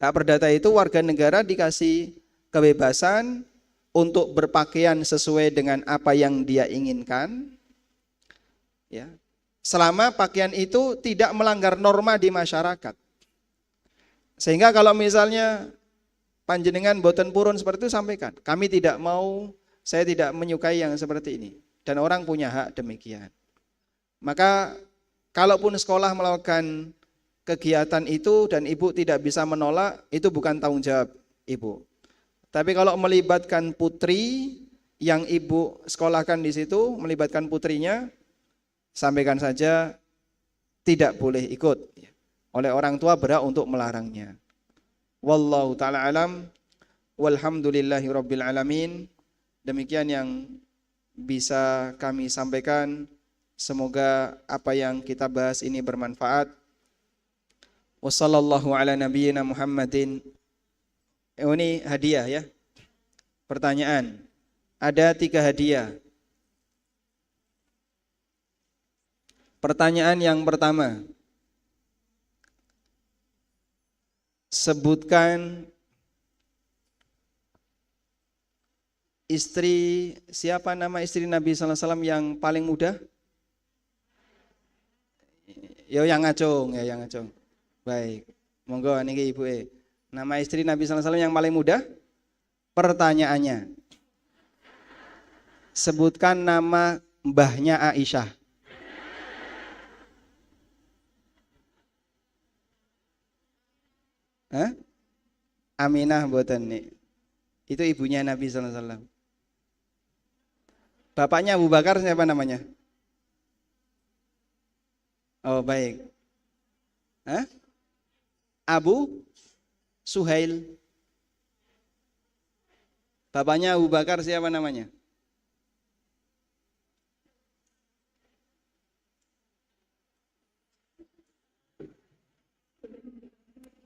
Hak perdata itu warga negara dikasih kebebasan untuk berpakaian sesuai dengan apa yang dia inginkan. Ya. Selama pakaian itu tidak melanggar norma di masyarakat. Sehingga kalau misalnya panjenengan boten purun seperti itu sampaikan. Kami tidak mau, saya tidak menyukai yang seperti ini. Dan orang punya hak demikian. Maka kalaupun sekolah melakukan kegiatan itu dan ibu tidak bisa menolak, itu bukan tanggung jawab ibu. Tapi kalau melibatkan putri yang ibu sekolahkan di situ, melibatkan putrinya, sampaikan saja tidak boleh ikut. Oleh orang tua berhak untuk melarangnya. Wallahu ta'ala alam. Walhamdulillahi rabbil alamin. Demikian yang bisa kami sampaikan. Semoga apa yang kita bahas ini bermanfaat. Wassallallahu ala nabiyyina Muhammadin. Ini hadiah ya. Pertanyaan. Ada 3 hadiah. Pertanyaan yang pertama. Sebutkan istri, siapa nama istri Nabi sallallahu alaihi wasallam yang paling muda? Yo yang ngacung, ya yang ngacung. Baik, monggo niki Ibu Nama istri Nabi sallallahu alaihi wasallam yang paling muda? Pertanyaannya. Sebutkan nama mbahnya Aisyah. Hah? Aminah mboten nih. Itu ibunya Nabi sallallahu alaihi wasallam. Bapaknya Abu Bakar siapa namanya? Oh, baik. Hah? Abu Suhail. Bapaknya Abu Bakar siapa namanya?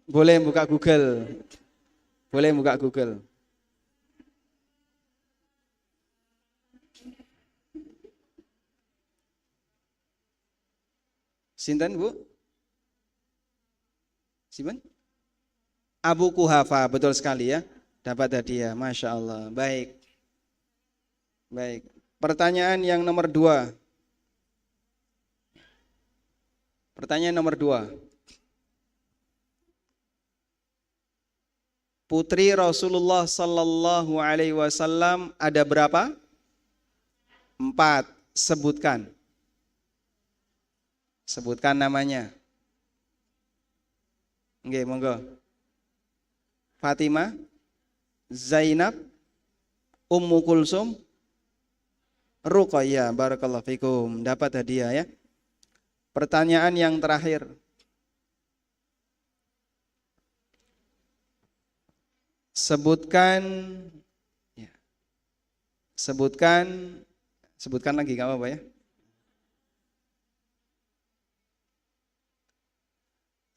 Boleh buka Google. Boleh buka Google. Sinten Bu? Sinten? Abu Kuhafa, betul sekali ya. Dapat hadiah, Masya Allah. Baik. Baik. Pertanyaan yang nomor 2. Pertanyaan nomor 2. Putri Rasulullah sallallahu alaihi wasallam ada berapa? 4. Sebutkan. Sebutkan namanya. Nggih, monggo. Fatimah, Zainab, Ummu Kulsum, Ruqayyah. Barakallahu fikum. Dapat hadiah ya. Pertanyaan yang terakhir. Sebutkan ya. Sebutkan lagi enggak apa-apa ya.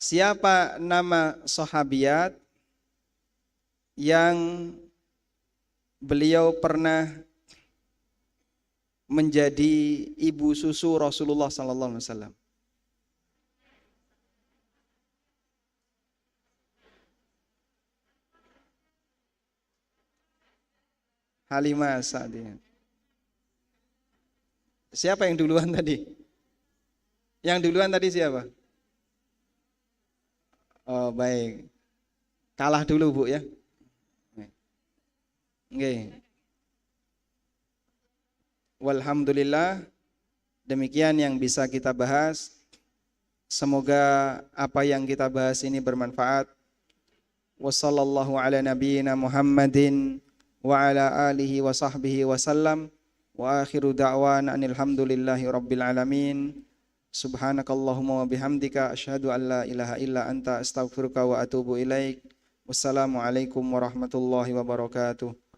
Siapa nama sahabiat yang beliau pernah menjadi ibu susu Rasulullah sallallahu alaihi wasallam? Halimah Sa'diyah. Siapa yang duluan tadi? Yang duluan tadi siapa? Oh, baik. Kalah dulu, Bu ya. Oke. Walhamdulillah, demikian yang bisa kita bahas. Semoga apa yang kita bahas ini bermanfaat. Wassallallahu ala nabiyyina Muhammadin wa ala alihi wa sahbihi wasallam. Wa akhiru da'wana anil hamdulillahi rabbil alamin. Subhanakallahumma wa bihamdika asyhadu an la ilaha illa anta astaghfiruka wa atubu ilaik. Wassalamualaikum warahmatullahi wabarakatuh.